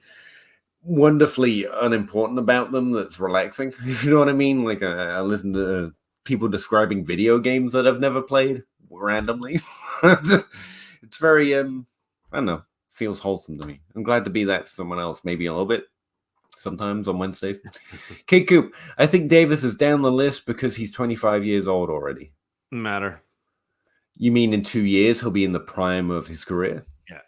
wonderfully unimportant about them that's relaxing, if you know what I mean. Like I listen to people describing video games that I've never played randomly. It's very I don't know, feels wholesome to me. I'm glad to be that for someone else, maybe a little bit sometimes on Wednesdays. Kid Coop, I think Davis is down the list because he's 25 years old already. Matter. You mean in 2 years he'll be in the prime of his career? Yeah.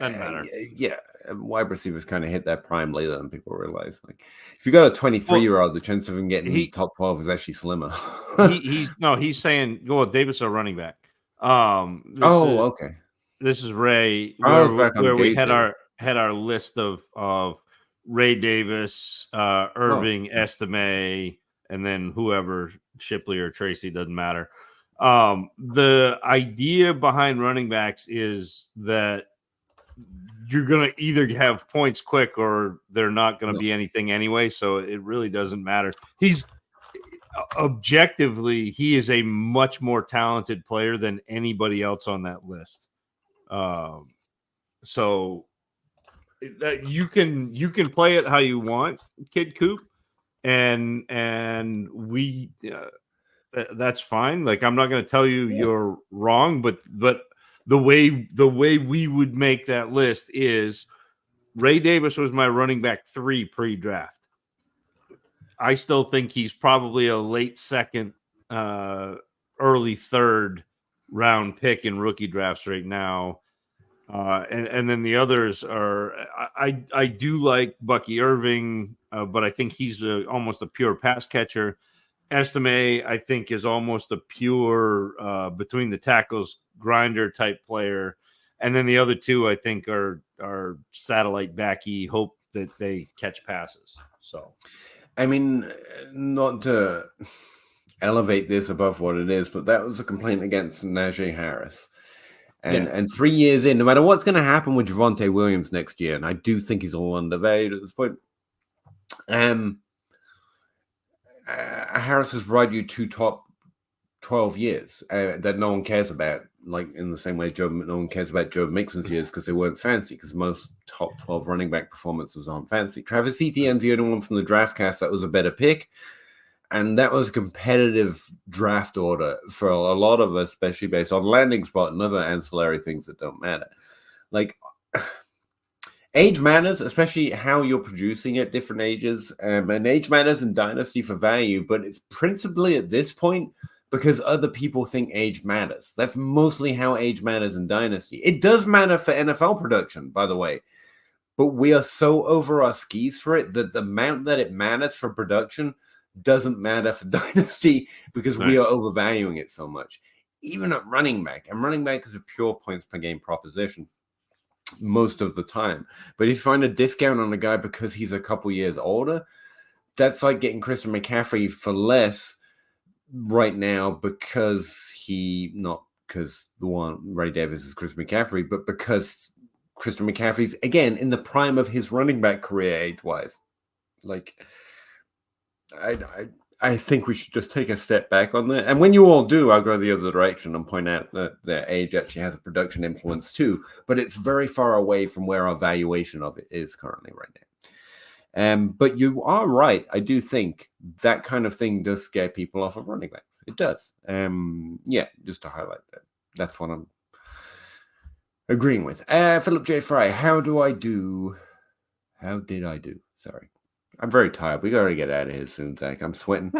Doesn't matter. Yeah. wide receivers kind of hit their prime later than people realize. Like, if you got a 23-year-old, the chance of him getting the top 12 is actually slimmer. He's saying go with Davis or running back. Okay. This is Ray, where we had our list of Ray Davis, Irving, Estime, and then whoever, Shipley or Tracy, doesn't matter. The idea behind running backs is that you're going to either have points quick or they're not going to be anything anyway. So it really doesn't matter. Objectively, he is a much more talented player than anybody else on that list. So that you can play it how you want, Kid Coop, and we that's fine. Like, I'm not going to tell you you're wrong, but the way we would make that list is Ray Davis was my running back 3 pre-draft. I still think he's probably a late second, early third round pick in rookie drafts right now. And then the others are, I do like Bucky Irving, but I think he's almost a pure pass catcher. Estime, I think, is almost a pure between the tackles grinder type player. And then the other two, I think, are satellite backy, hope that they catch passes. So, I mean, not to elevate this above what it is, but that was a complaint against Najee Harris. And 3 years in, no matter what's going to happen with Javonte Williams next year, and I do think he's all undervalued at this point, Harris has brought you 2 top 12 years that no one cares about, like in the same way no one cares about Joe Mixon's years because they weren't fancy, because most top 12 running back performances aren't fancy. Travis Etienne's the only one from the draft cast that was a better pick. And that was a competitive draft order for a lot of us, especially based on landing spot and other ancillary things that don't matter. Like, age matters, especially how you're producing at different ages. And age matters in Dynasty for value, but it's principally at this point because other people think age matters. That's mostly how age matters in Dynasty. It does matter for NFL production, by the way, but we are so over our skis for it that the amount that it matters for production doesn't matter for Dynasty because we are overvaluing it so much. Even at running back, and running back is a pure points per game proposition most of the time. But if you find a discount on a guy because he's a couple years older, that's like getting Christian McCaffrey for less right now because not because the one Ray Davis is Christian McCaffrey, but because Christian McCaffrey's again in the prime of his running back career age-wise. Like, I think we should just take a step back on that. And when you all do, I'll go the other direction and point out that their age actually has a production influence too, but it's very far away from where our valuation of it is currently right now. But you are right. I do think that kind of thing does scare people off of running backs. It does. Just to highlight that. That's what I'm agreeing with. Philip J. Fry, how did I do? Sorry. I'm very tired. We got to get out of here soon, Zach. I'm sweating.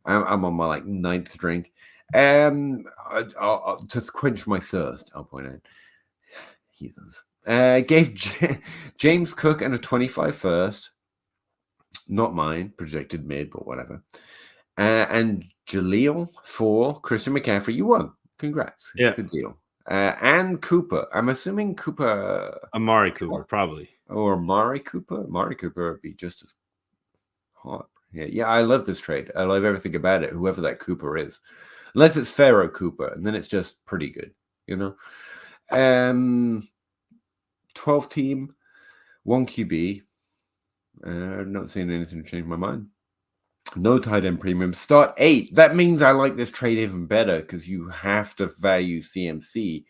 I'm on my 9th drink. I'll to quench my thirst, I'll point out. Heathens. Gave James Cook and a 25 first. Not mine. Projected mid, but whatever. And Jaleel for Christian McCaffrey. You won. Congrats. Yeah. Good deal. And Cooper. I'm assuming Cooper. Amari Cooper, probably. Or Amari Cooper. Amari Cooper would be just as hot. Yeah, I love this trade. I love everything about it, whoever that Cooper is. Unless it's Pharaoh Cooper, and then it's just pretty good, 12 team, 1 QB. Not seeing anything to change my mind. No tight end premium. Start 8. That means I like this trade even better because you have to value CMC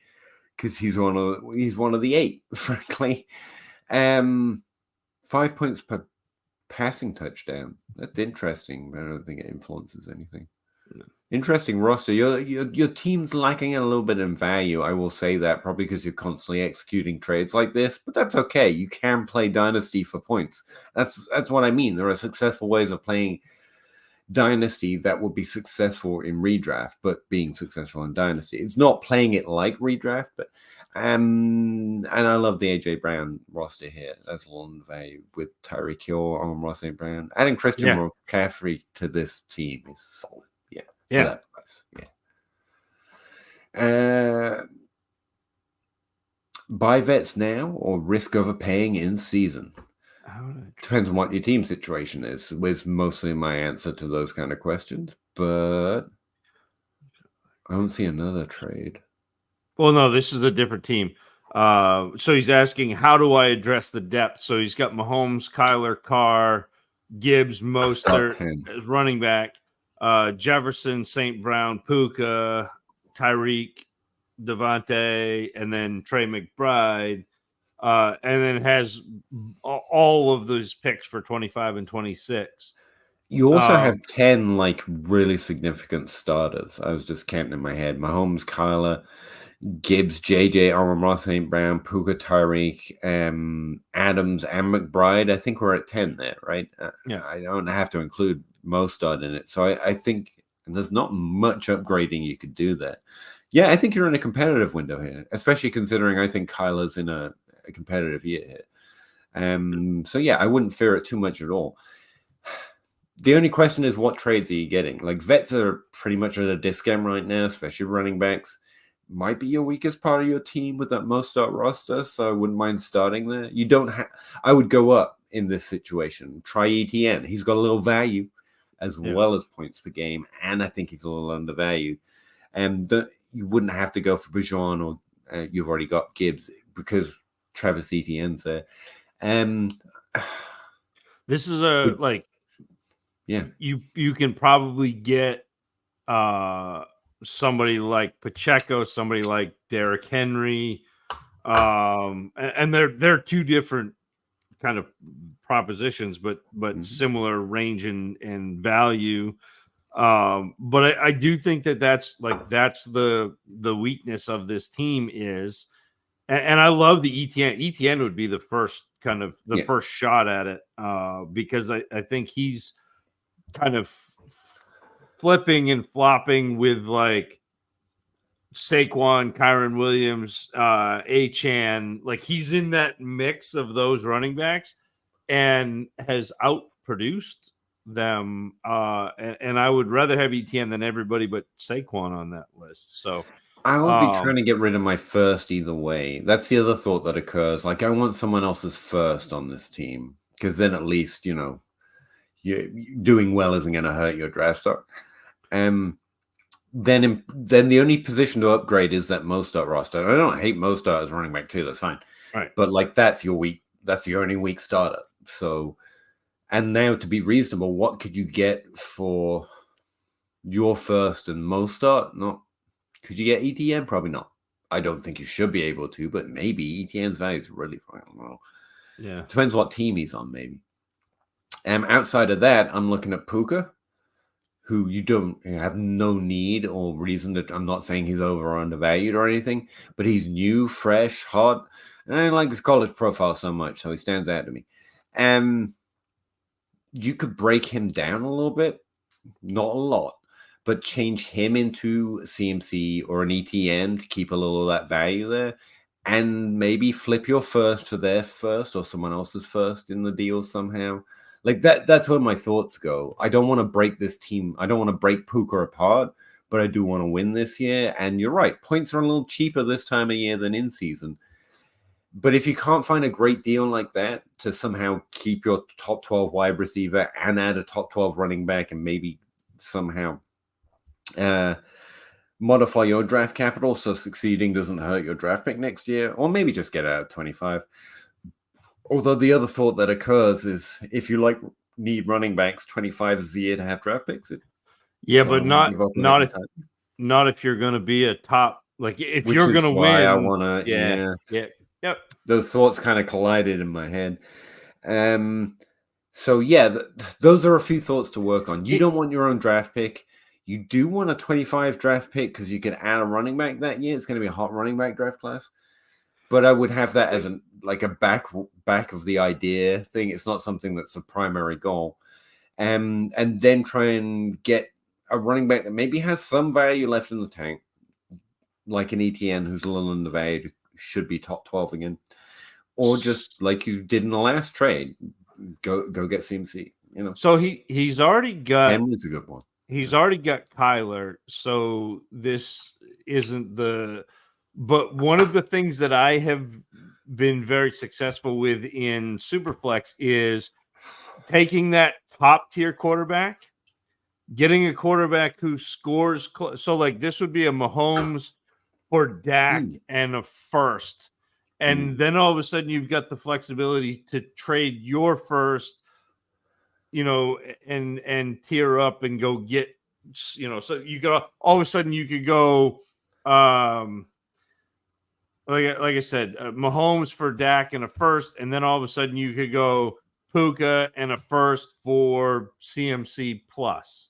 because he's one of the 8, frankly. 5 points per passing touchdown. That's interesting, but I don't think it influences anything. No. Interesting roster. Your team's lacking a little bit in value. I will say that probably because you're constantly executing trades like this, but that's okay. You can play Dynasty for points. That's what I mean. There are successful ways of playing Dynasty that would be successful in redraft, but being successful in Dynasty. It's not playing it like redraft, but and I love the AJ Brown roster here as long value with Tyreek Hill on Ross St. Brown. Adding Christian McCaffrey to this team is solid. Yeah. For that price. Yeah. Buy vets now or risk overpaying in season? Depends on what your team situation is. Was mostly my answer to those kind of questions, but I don't see another trade. Well, no, this is a different team. So he's asking, how do I address the depth? So he's got Mahomes, Kyler, Carr, Gibbs, Mostert as running back, Jefferson, St. Brown, Puka, Tyreek, Devontae, and then Trey McBride, and then has all of those picks for 25 and 26. You also have 10 like really significant starters. I was just counting in my head. Mahomes, Kyler, Gibbs, JJ, Ross St. Brown, Puka, Tyreek, Adams, and McBride. I think we're at 10 there, right? I don't have to include Mostert in it. So I think there's not much upgrading you could do there. Yeah, I think you're in a competitive window here, especially considering I think Kyler's in a competitive year here. So yeah, I wouldn't fear it too much at all. The only question is, what trades are you getting? Like, vets are pretty much at a discount right now, especially running backs. Might be your weakest part of your team with that Mostert roster, so I wouldn't mind starting there. You don't have. I would go up in this situation. Try ETN. He's got a little value as well as points per game, and I think he's a little undervalued. And you wouldn't have to go for Bijan or you've already got Gibbs because Travis Etienne's there. This is you can probably get somebody like Pacheco, somebody like Derrick Henry, and they're two different kind of propositions, but similar range and value. But I do think that's the weakness of this team is, and I love the ETN. ETN would be the first kind of first shot at it because I think he's kind of flipping and flopping with like Saquon, Kyron Williams, Achane. Like he's in that mix of those running backs and has outproduced them. And I would rather have ETN than everybody but Saquon on that list. So I will be trying to get rid of my first either way. That's the other thought that occurs. Like, I want someone else's first on this team because then at least, you're doing well isn't going to hurt your draft stock. Then the only position to upgrade is that Mostert roster. I don't hate Mostert as running back too. That's fine. Right. But like, that's the only weak starter. So, and now to be reasonable, what could you get for your first and Mostert? Not. Could you get ETN? Probably not. I don't think you should be able to, but maybe ETN's value is really fine. I don't know. Yeah. Depends what team he's on, maybe. Outside of that, I'm looking at Puka, who you don't have no need or reason to. I'm not saying he's over or undervalued or anything, but he's new, fresh, hot. And I like his college profile so much, so he stands out to me. You could break him down a little bit, not a lot, but change him into CMC or an ETN to keep a little of that value there, and maybe flip your first for their first or someone else's first in the deal somehow. Like that's where my thoughts go. I don't want to break this team. I don't want to break Puka apart, but I do want to win this year. And you're right, points are a little cheaper this time of year than in season. But if you can't find a great deal like that to somehow keep your top 12 wide receiver and add a top 12 running back and maybe somehow modify your draft capital so succeeding doesn't hurt your draft pick next year, or maybe just get out of 25. Although the other thought that occurs is if you need running backs, 25 is the year to have draft picks. But not if you're going to be a top, like if you're going to win. I want to. Yep. Those thoughts kind of collided in my head. So yeah, those are a few thoughts to work on. You don't want your own draft pick. You do want a 25 draft pick because you can add a running back that year. It's going to be a hot running back draft class. But I would have that as a back of the idea thing. It's not something that's a primary goal. and then try and get a running back that maybe has some value left in the tank, like an ETN who's a little undervalued, should be top 12 again, or just like you did in the last trade, go get CMC. So he's already got. Henry's a good one. He's already got Kyler, so this isn't the. But one of the things that I have been very successful with in Superflex is taking that top tier quarterback, getting a quarterback who scores. So like this would be a Mahomes or Dak and a first. And then all of a sudden you've got the flexibility to trade your first, and tier up and go get, so you go, all of a sudden you could go, like I said, Mahomes for Dak and a first, and then all of a sudden you could go Puka and a first for CMC plus,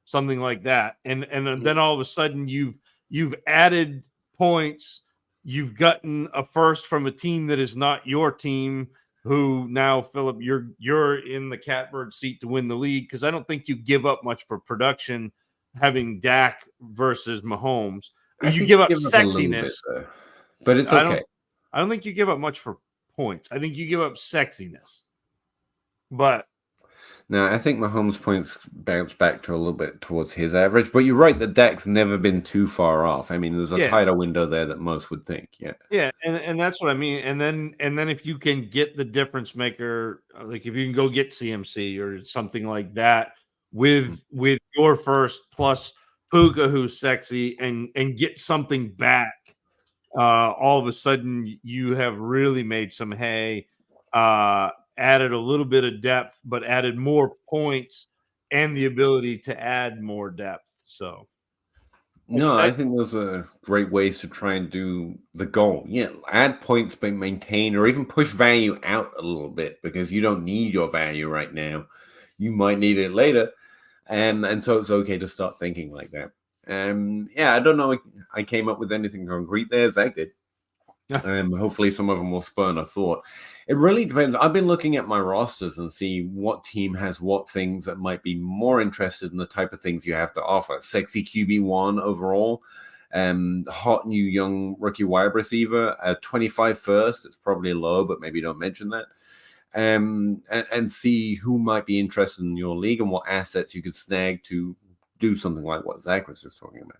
something like that, and then all of a sudden you've added points, you've gotten a first from a team that is not your team. Who now, Philip, you're in the catbird seat to win the league, because I don't think you give up much for production having Dak versus Mahomes. You give up sexiness. But it's okay. I don't think you give up much for points. I think you give up sexiness. But no, I think Mahomes' points bounce back to a little bit towards his average. But you're right that Dak's never been too far off. I mean, there's a tighter window there that most would think. Yeah, and that's what I mean. And then if you can get the difference maker, like if you can go get CMC or something like that with your first plus Puka, who's sexy, and get something back. All of a sudden you have really made some hay, added a little bit of depth, but added more points and the ability to add more depth. So no, I think those are great ways to try and do the goal. Yeah, add points, but maintain or even push value out a little bit, because you don't need your value right now. You might need it later. And so it's okay to start thinking like that. I don't know. I came up with anything concrete there. Zach did. Hopefully some of them will spur a thought. It really depends. I've been looking at my rosters and see what team has what things that might be more interested in the type of things you have to offer. Sexy QB1 overall, hot new young rookie wide receiver, 25 first. It's probably low, but maybe don't mention that. And see who might be interested in your league and what assets you could snag to do something like what Zach was just talking about.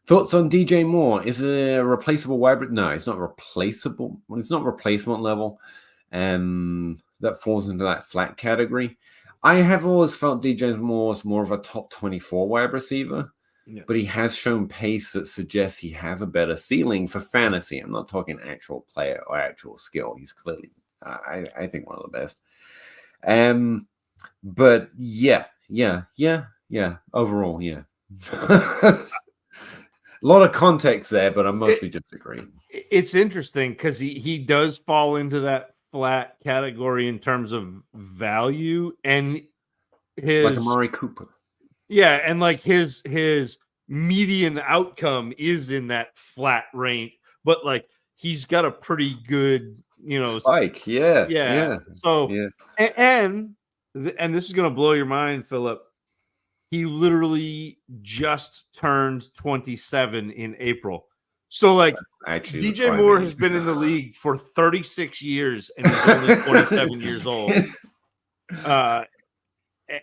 Thoughts on DJ Moore? Is it a replaceable wide? No, it's not replaceable. It's not replacement level. That falls into that flat category. I have always felt DJ Moore is more of a top 24 wide receiver, but he has shown pace that suggests he has a better ceiling for fantasy. I'm not talking actual player or actual skill. He's clearly, I think, one of the best. But yeah. Overall, yeah. A lot of context there, but I'm mostly just agreeing. It's interesting because he does fall into that flat category in terms of value, and his like Amari Cooper. Yeah, and like his median outcome is in that flat range, but like he's got a pretty good, spike. Yeah. So and this is gonna blow your mind, Philip. He literally just turned 27 in April. So, like, actually, DJ Moore has been in the league for 36 years, and he's only 27 years old.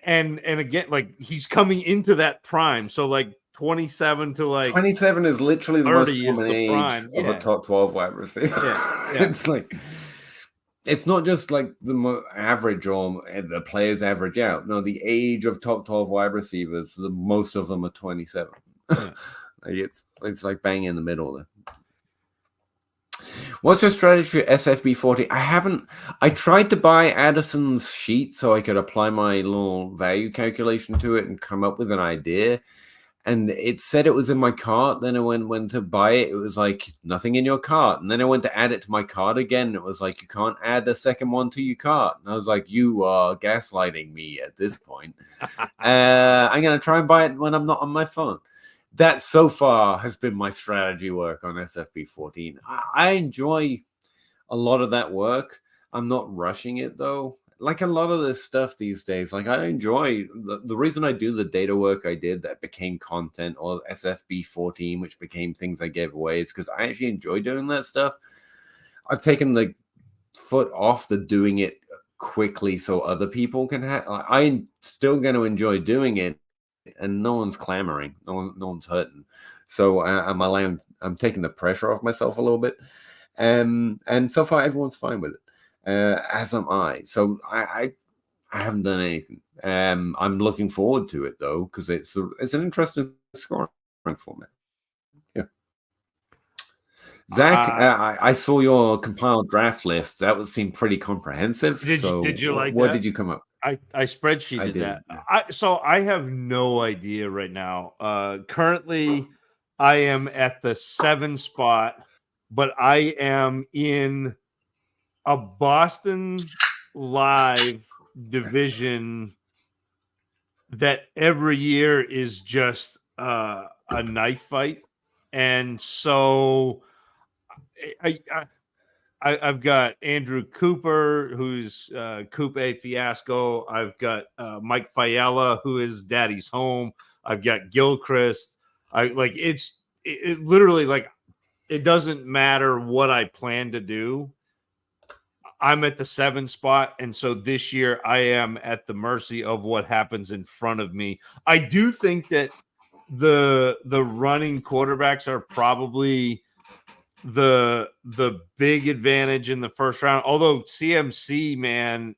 And again, like, he's coming into that prime. So, like, 27 to, like... 27 is literally the most common age of a top 12 wide receiver. Yeah. It's like... It's not just like the average or the players average out. No, the age of top 12 wide receivers, most of them are 27. Yeah. It's like bang in the middle there. What's your strategy for SFB40? I tried to buy Addison's sheet so I could apply my little value calculation to it and come up with an idea. And it said it was in my cart. Then I went to buy it. It was like nothing in your cart. And then I went to add it to my cart again. It was like, you can't add a second one to your cart. And I was like, you are gaslighting me at this point. I'm going to try and buy it when I'm not on my phone. That so far has been my strategy work on SFB14. I enjoy a lot of that work. I'm not rushing it though. like a lot of this stuff these days, like I enjoy the reason I do the data work I did that became content, or SFB14, which became things I gave away, is because I actually enjoy doing that stuff. I've taken the foot off the doing it quickly so other people can have. I'm still going to enjoy doing it, and no one's clamoring, no one's hurting. So I'm taking the pressure off myself a little bit, and so far everyone's fine with it. As am I. So I haven't done anything. I'm looking forward to it though, because it's an interesting scoring format. Yeah. Zach, I saw your compiled draft list. That would seem pretty comprehensive. Did you like what that? did you come up? I spreadsheeted that. So I have no idea right now. Currently, I am at the 7 spot, but I am in a Boston Live division that every year is just a knife fight, and so I've got Andrew Cooper, who's Coupe Fiasco. I've got Mike Fiala, who is Daddy's Home. I've got Gilchrist. It literally, like, it doesn't matter what I plan to do. I'm at the 7 spot, and so this year I am at the mercy of what happens in front of me. I do think that the running quarterbacks are probably the big advantage in the first round, although CMC, man,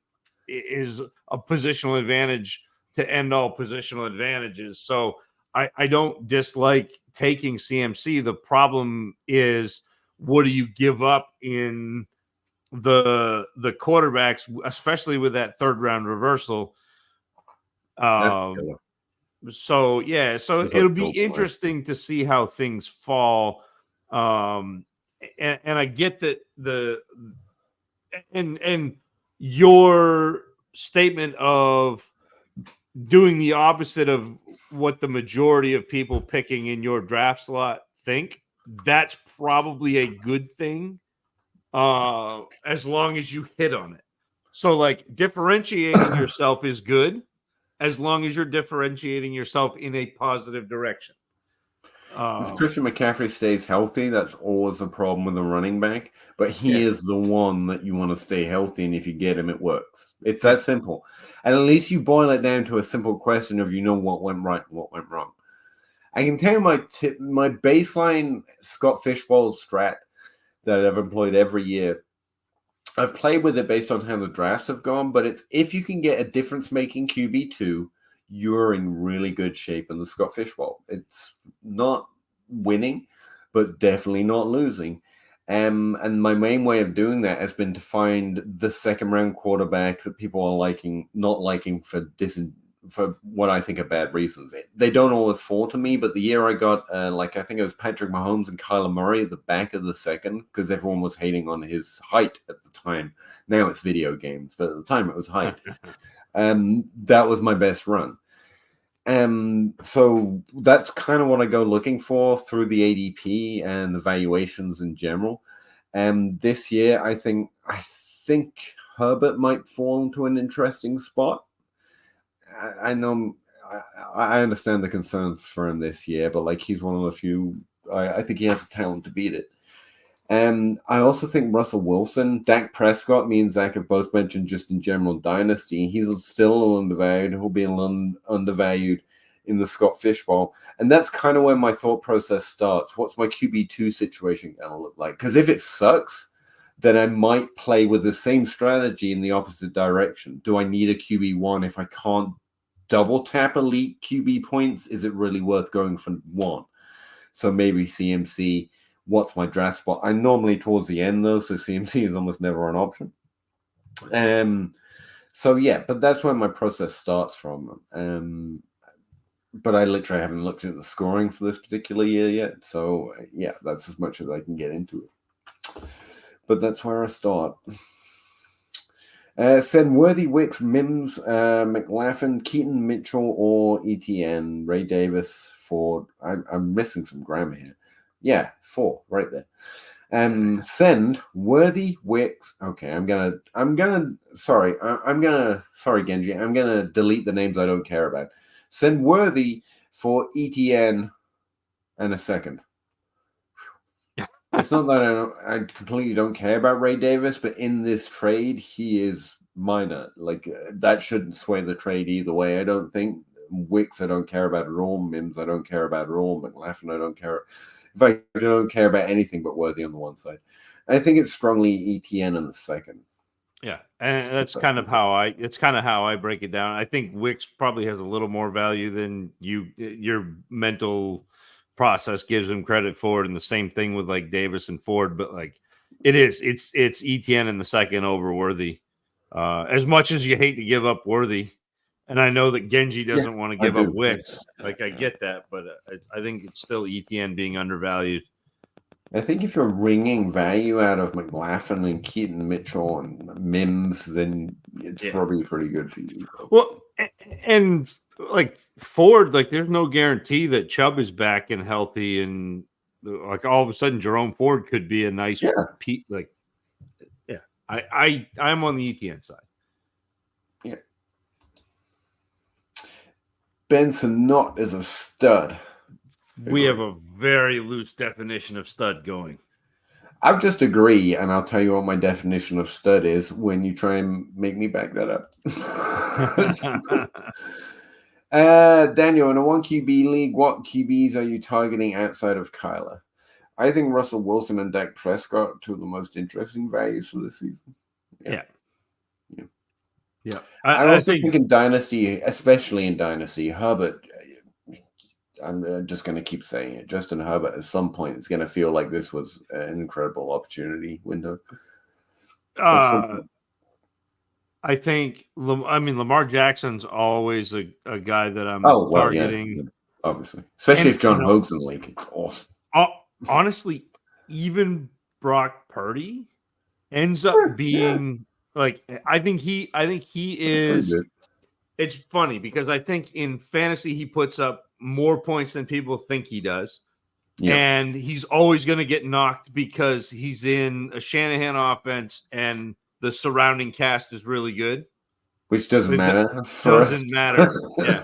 is a positional advantage to end all positional advantages. So I don't dislike taking CMC. The problem is, what do you give up in the quarterbacks, especially with that 3rd round reversal? So it'll be interesting to see how things fall. And I get that and your statement of doing the opposite of what the majority of people picking in your draft slot think, that's probably a good thing, as long as you hit on it. So, like, differentiating yourself is good as long as you're differentiating yourself in a positive direction. If Christian McCaffrey stays healthy, that's always a problem with a running back. But he is the one that you want to stay healthy, and if you get him, it works. It's that simple. And at least you boil it down to a simple question of what went right and what went wrong. I can tell you my baseline Scott Fishbowl strat that I've employed every year. I've played with it based on how the drafts have gone, but it's if you can get a difference-making QB2, you're in really good shape in the Scott Fishbowl. It's not winning, but definitely not losing. And my main way of doing that has been to find the 2nd round quarterback that people are not liking for what I think are bad reasons. They don't always fall to me, but the year I got, I think it was Patrick Mahomes and Kyler Murray at the back of the 2nd, because everyone was hating on his height at the time. Now it's video games, but at the time it was height. That was my best run. So that's kind of what I go looking for through the ADP and the valuations in general. This year, I think Herbert might fall into an interesting spot. I know I understand the concerns for him this year, but like, he's one of the few. I think he has the talent to beat it. I also think Russell Wilson, Dak Prescott, me and Zach have both mentioned just in general Dynasty. He's still undervalued. He'll be undervalued in the Scott Fishbowl. And that's kind of where my thought process starts. What's my QB2 situation going to look like? Because if it sucks, then I might play with the same strategy in the opposite direction. Do I need a QB1 if I can't double tap elite QB points? Is it really worth going for 1? So maybe CMC. What's my draft spot? I'm normally towards the end, though, so CMC is almost never an option. But that's where my process starts from. But I literally haven't looked at the scoring for this particular year yet. So, yeah, that's as much as I can get into it. But that's where I start. Said Worthy, Wicks, Mims, McLaughlin, Keaton, Mitchell, or ETN, Ray Davis, Ford. I'm missing some grammar here. Yeah, 4 right there. Send Worthy Wicks. Okay, sorry, Genji. I'm gonna delete the names I don't care about. Send Worthy for ETN and a second. It's not that I completely don't care about Ray Davis, but in this trade, he is minor. Like that shouldn't sway the trade either way. I don't think. Wicks, I don't care about at all. Mims, I don't care about at all. McLaughlin, I don't care. In fact, I don't care about anything but Worthy on the one side. I think it's strongly ETN on the second. Yeah, and that's kind of how I break it down. I think Wicks probably has a little more value than your mental process gives him credit for it, and the same thing with like Davis and Ford. But like it's ETN in the second over Worthy. As much as you hate to give up Worthy, and I know that Genji doesn't want to give up Wicks. Like I get that, but I think it's still ETN being undervalued. I think if you're wringing value out of McLaughlin and Keaton Mitchell and Mims, then it's probably pretty good for you. Well, and like Ford, like there's no guarantee that Chubb is back and healthy, and like all of a sudden Jerome Ford could be a nice like. Yeah, I'm on the ETN side. Yeah. Benson Knott is a stud. We have a very loose definition of stud going. I'll just agree, and I'll tell you what my definition of stud is when you try and make me back that up. Daniel, in a 1 QB league, what QBs are you targeting outside of Kyler? I think Russell Wilson and Dak Prescott are two of the most interesting values for this season. Yeah. I also think in Dynasty, especially in Dynasty, Herbert, I'm just going to keep saying it. Justin Herbert, at some point, is going to feel like this was an incredible opportunity window. I think, Lamar Jackson's always a guy that I'm targeting. Yeah, obviously. Especially if John Hogue's in the league. It's awesome. Honestly, even Brock Purdy ends up being like, I think he is. It's funny because I think in fantasy he puts up more points than people think he does. Yeah. And he's always going to get knocked because he's in a Shanahan offense and the surrounding cast is really good. Which doesn't matter. Doesn't matter. Yeah.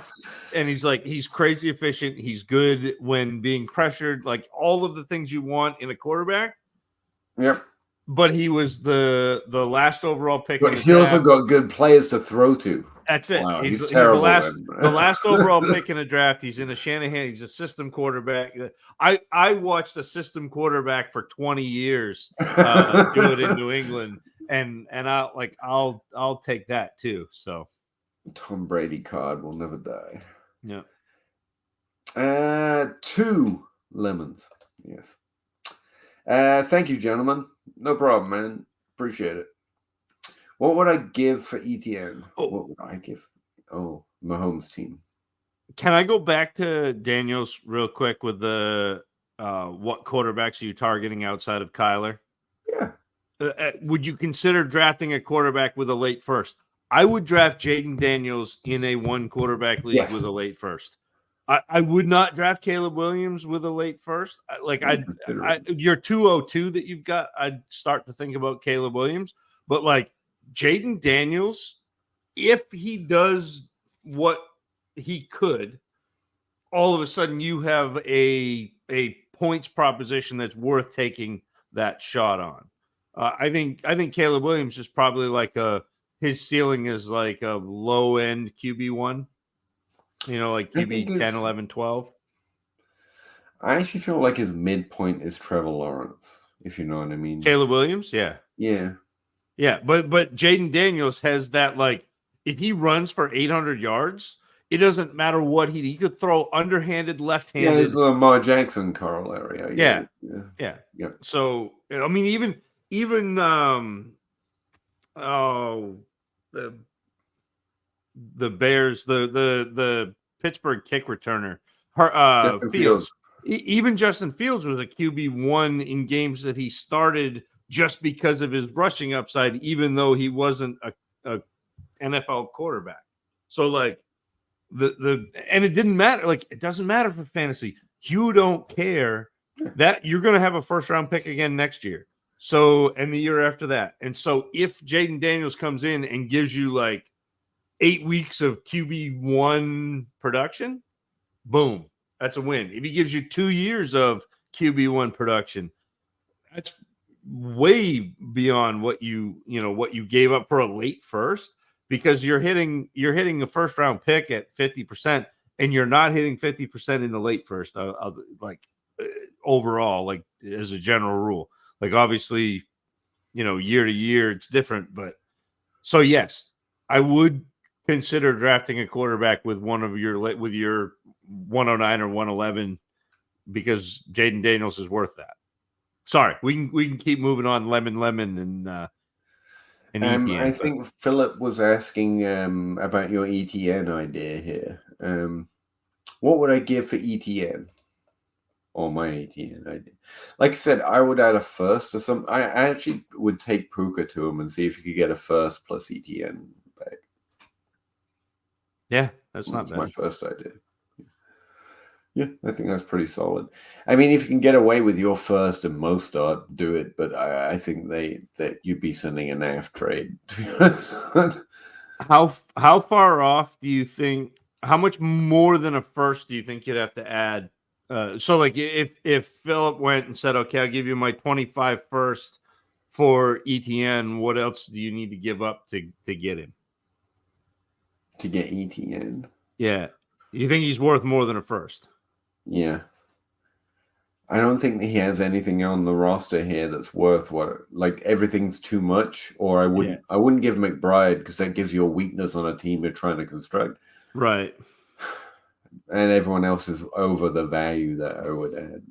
And he's crazy efficient. He's good when being pressured, like all of the things you want in a quarterback. Yep. But he was the last overall pick. But he also got good players to throw to. That's it. Wow, he's terrible. The last overall pick in a draft. He's in the Shanahan. He's a system quarterback. I watched a system quarterback for 20 years do it in New England, and I'll take that too. So Tom Brady card will never die. Yeah. 2 lemons. Yes. Thank you, gentlemen. No problem, man. Appreciate it. What would I give for ETN? What would I give? Oh, Mahomes' team. Can I go back to Daniel's real quick with the what quarterbacks are you targeting outside of Kyler? Yeah. Would you consider drafting a quarterback with a late first? I would draft Jaden Daniels in a 1 quarterback league with a late first. I would not draft Caleb Williams with a late first. Your 202 that you've got, I'd start to think about Caleb Williams. But like Jaden Daniels, if he does what he could, all of a sudden you have a points proposition that's worth taking that shot on. I think Caleb Williams is probably like his ceiling is like a low end QB1. Like QB 10, 11, 12. I actually feel like his midpoint is Trevor Lawrence, if you know what I mean. Caleb Williams, yeah. Yeah. Yeah, but Jaden Daniels has that, like, if he runs for 800 yards, it doesn't matter what he could throw underhanded, left-handed. Yeah, it's the Lamar Jackson corollary. Yeah. So, I mean, even the Bears, the Pittsburgh kick returner, Fields. Even Justin Fields was a QB1 in games that he started just because of his rushing upside, even though he wasn't a NFL quarterback. So like and it didn't matter. Like, it doesn't matter for fantasy. You don't care that you're going to have a first round pick again next year. So, and the year after that. And so if Jaden Daniels comes in and gives you like 8 weeks of QB1 production, boom, that's a win. If he gives you 2 years of QB1 production, that's way beyond what you gave up for a late first, because you're hitting a first round pick at 50%, and you're not hitting 50% in the late first, overall, like as a general rule. Like obviously, year to year it's different, but so yes, I would consider drafting a quarterback with with your 109 or 111, because Jaden Daniels is worth that. Sorry, we can keep moving on. Lemon and ETN. I think Philip was asking about your ETN idea here. What would I give for ETN? Or my ETN idea. Like I said, I would add a first or something. I actually would take Puka to him and see if you could get a first plus ETN back. Yeah, that's not bad. My first idea. Yeah, I think that's pretty solid. I mean, if you can get away with your first and most start, do it. But I think that you'd be sending a NAF trade. How far off do you think? How much more than a first do you think you'd have to add? So like if Philip went and said, okay, I'll give you my 25 first for ETN, what else do you need to give up to get him? To get ETN? Yeah. You think he's worth more than a first? Yeah. I don't think that he has anything on the roster here that's worth everything's too much, or I wouldn't give McBride, because that gives you a weakness on a team you're trying to construct. Right. And everyone else is over the value that I would add.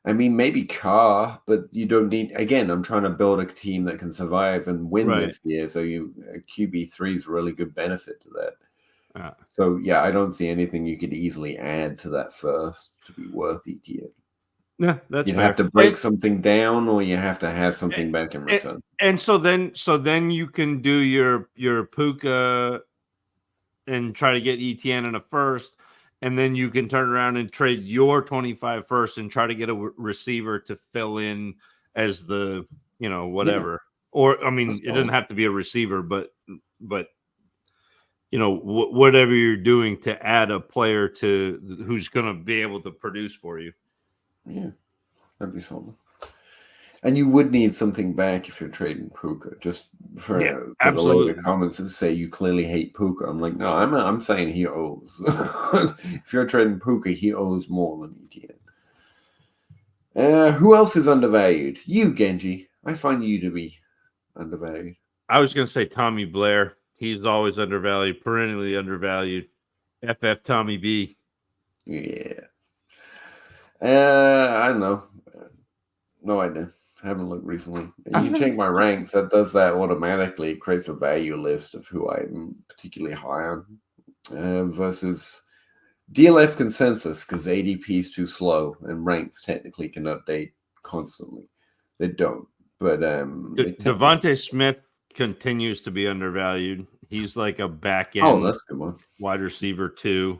I mean, maybe Carr, but you don't need. Again, I'm trying to build a team that can survive and win this year. So QB3 is a really good benefit to that. So yeah, I don't see anything you could easily add to that first to be worth ETN. Yeah, that's you'd fair. have to break something down, or you have to have something back in return. And so then you can do your Puka and try to get ETN in a first, and then you can turn around and trade your 25 first and try to get a receiver to fill in as the, whatever. Yeah. Or, I mean, it doesn't have to be a receiver, but whatever you're doing to add a player to who's going to be able to produce for you. Yeah, that'd be solid. And you would need something back if you're trading Puka. Just for a load of comments that say you clearly hate Puka. I'm like, no, I'm saying he owes. If you're trading Puka, he owes more than ETN. Who else is undervalued? You, Genji. I find you to be undervalued. I was going to say Tommy Blair. He's always undervalued, perennially undervalued. FF Tommy B. Yeah. I don't know. No idea. I haven't looked recently. You can check my ranks. That does that automatically. It creates a value list of who I'm particularly high on versus DLF consensus, because ADP is too slow and ranks technically can update constantly. They don't. But Devontae Smith continues to be undervalued. He's like a back end that's a good one. Wide receiver too.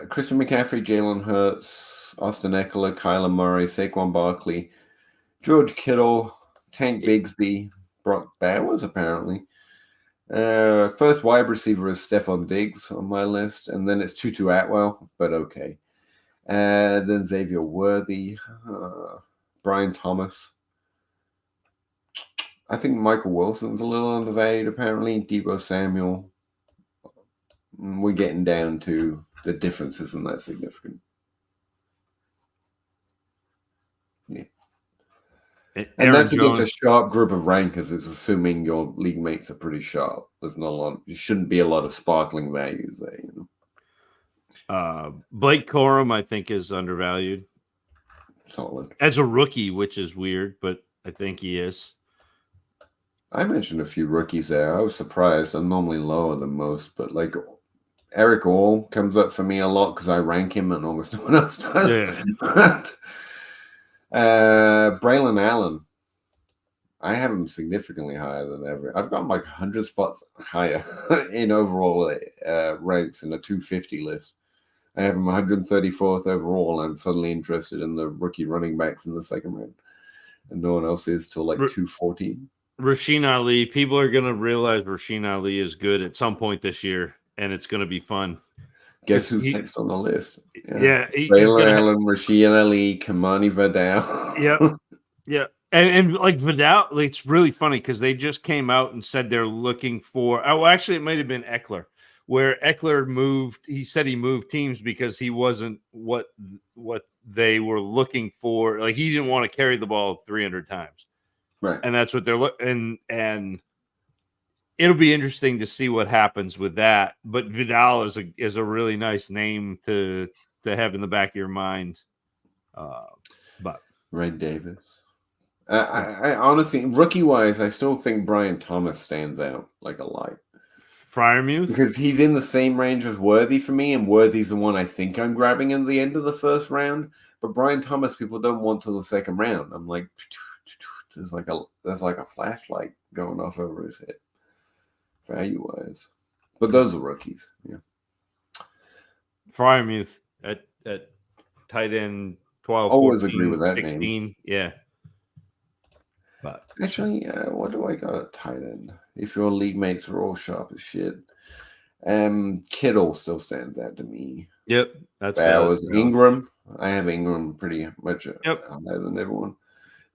Christian McCaffrey, Jalen Hurts, Austin Eckler, Kyler Murray, Saquon Barkley, George Kittle, Tank Bigsby, Brock Bowers apparently. First wide receiver is Stephon Diggs on my list, and then it's Tutu Atwell, but okay. Then Xavier Worthy, Brian Thomas. I think Michael Wilson's a little undervalued apparently. Deebo Samuel. We're getting down to the difference isn't that significant. Yeah. And that's against a sharp group of rankers. It's assuming your league mates are pretty sharp. There's not a lot. There shouldn't be a lot of sparkling values there, Blake Corum, I think, is undervalued. Solid. As a rookie, which is weird, but I think he is. I mentioned a few rookies there. I was surprised. I'm normally lower than most, but like Eric All comes up for me a lot because I rank him and almost no one else does. Yeah. Braylon Allen. I have him significantly higher than ever. I've got him like 100 spots higher in overall ranks in the 250 list. I have him 134th overall. I'm suddenly interested in the rookie running backs in the second round. And no one else is till like 214. Rasheen Ali. People are going to realize Rasheen Ali is good at some point this year, and it's going to be fun. Guess who's next on the list? Yeah. Taylor Allen, Rasheen Ali, Kamani Vidal. Yep. Yeah. And like Vidal, like, it's really funny because they just came out and said they're looking for. Oh, actually, it might have been Eckler, where Eckler moved. He said he moved teams because he wasn't what they were looking for. Like, he didn't want to carry the ball 300 times, right? And that's what they're looking. And it'll be interesting to see what happens with that. But Vidal is a really nice name to have in the back of your mind. But Ray Davis. I honestly, rookie-wise, I still think Brian Thomas stands out like a light. Freiermuth? Because he's in the same range as Worthy for me, and Worthy's the one I think I'm grabbing in the end of the first round. But Brian Thomas, people don't want till the second round. I'm like, there's like a flashlight going off over his head, value-wise. But those are rookies, yeah. Freiermuth at tight end 12, always 14, agree with that 16, name. Yeah. But actually, what do I got at tight end? If your league mates are all sharp as shit, Kittle still stands out to me. Yep, that's Bowers, Ingram. I have Ingram pretty much higher than everyone.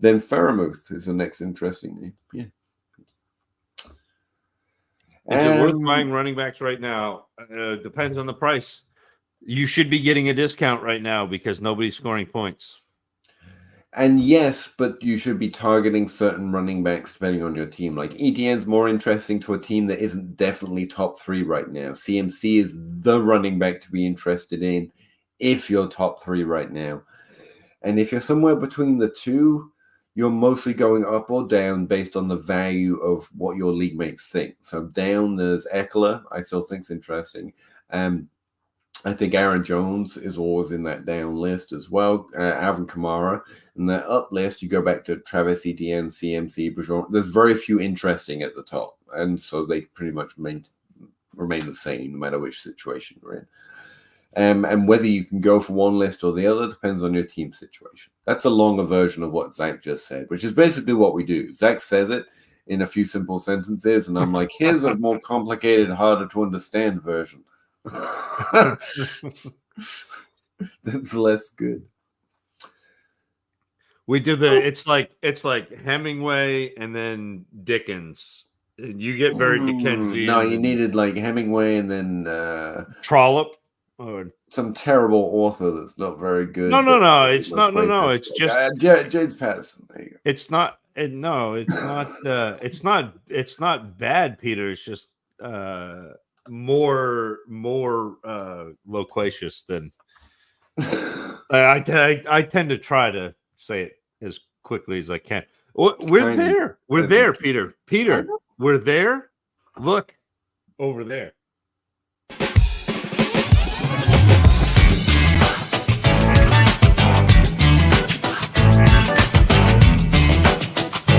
Then Freiermuth is the next interesting name. Yeah. Is it worth buying running backs right now? Depends on the price. You should be getting a discount right now because nobody's scoring points. And yes, but you should be targeting certain running backs depending on your team. Like ETN's more interesting to a team that isn't definitely top 3 right now. CMC is the running back to be interested in if you're top 3 right now. And if you're somewhere between the two, you're mostly going up or down based on the value of what your league mates think. So down, there's Eckler. I still think it's interesting. I think Aaron Jones is always in that down list as well. Alvin Kamara. And that up list, you go back to Travis Etienne, CMC, Bouchon. There's very few interesting at the top. And so they pretty much remain the same no matter which situation you're in. And whether you can go for one list or the other depends on your team situation. That's a longer version of what Zach just said, which is basically what we do. Zach says it in a few simple sentences, and I'm like, here's a more complicated, harder to understand version. That's less good. We do it's like Hemingway and then Dickens. You get very Dickensian. No, you needed like Hemingway and then Trollope or some terrible author that's not very good. No, it's not. No, it's just James Patterson. There you go. It's not. No, it's not. It's not bad, Peter. It's just more loquacious than I tend to try to say it as quickly as I can. We're there. We're there, Peter. We're there. Look over there.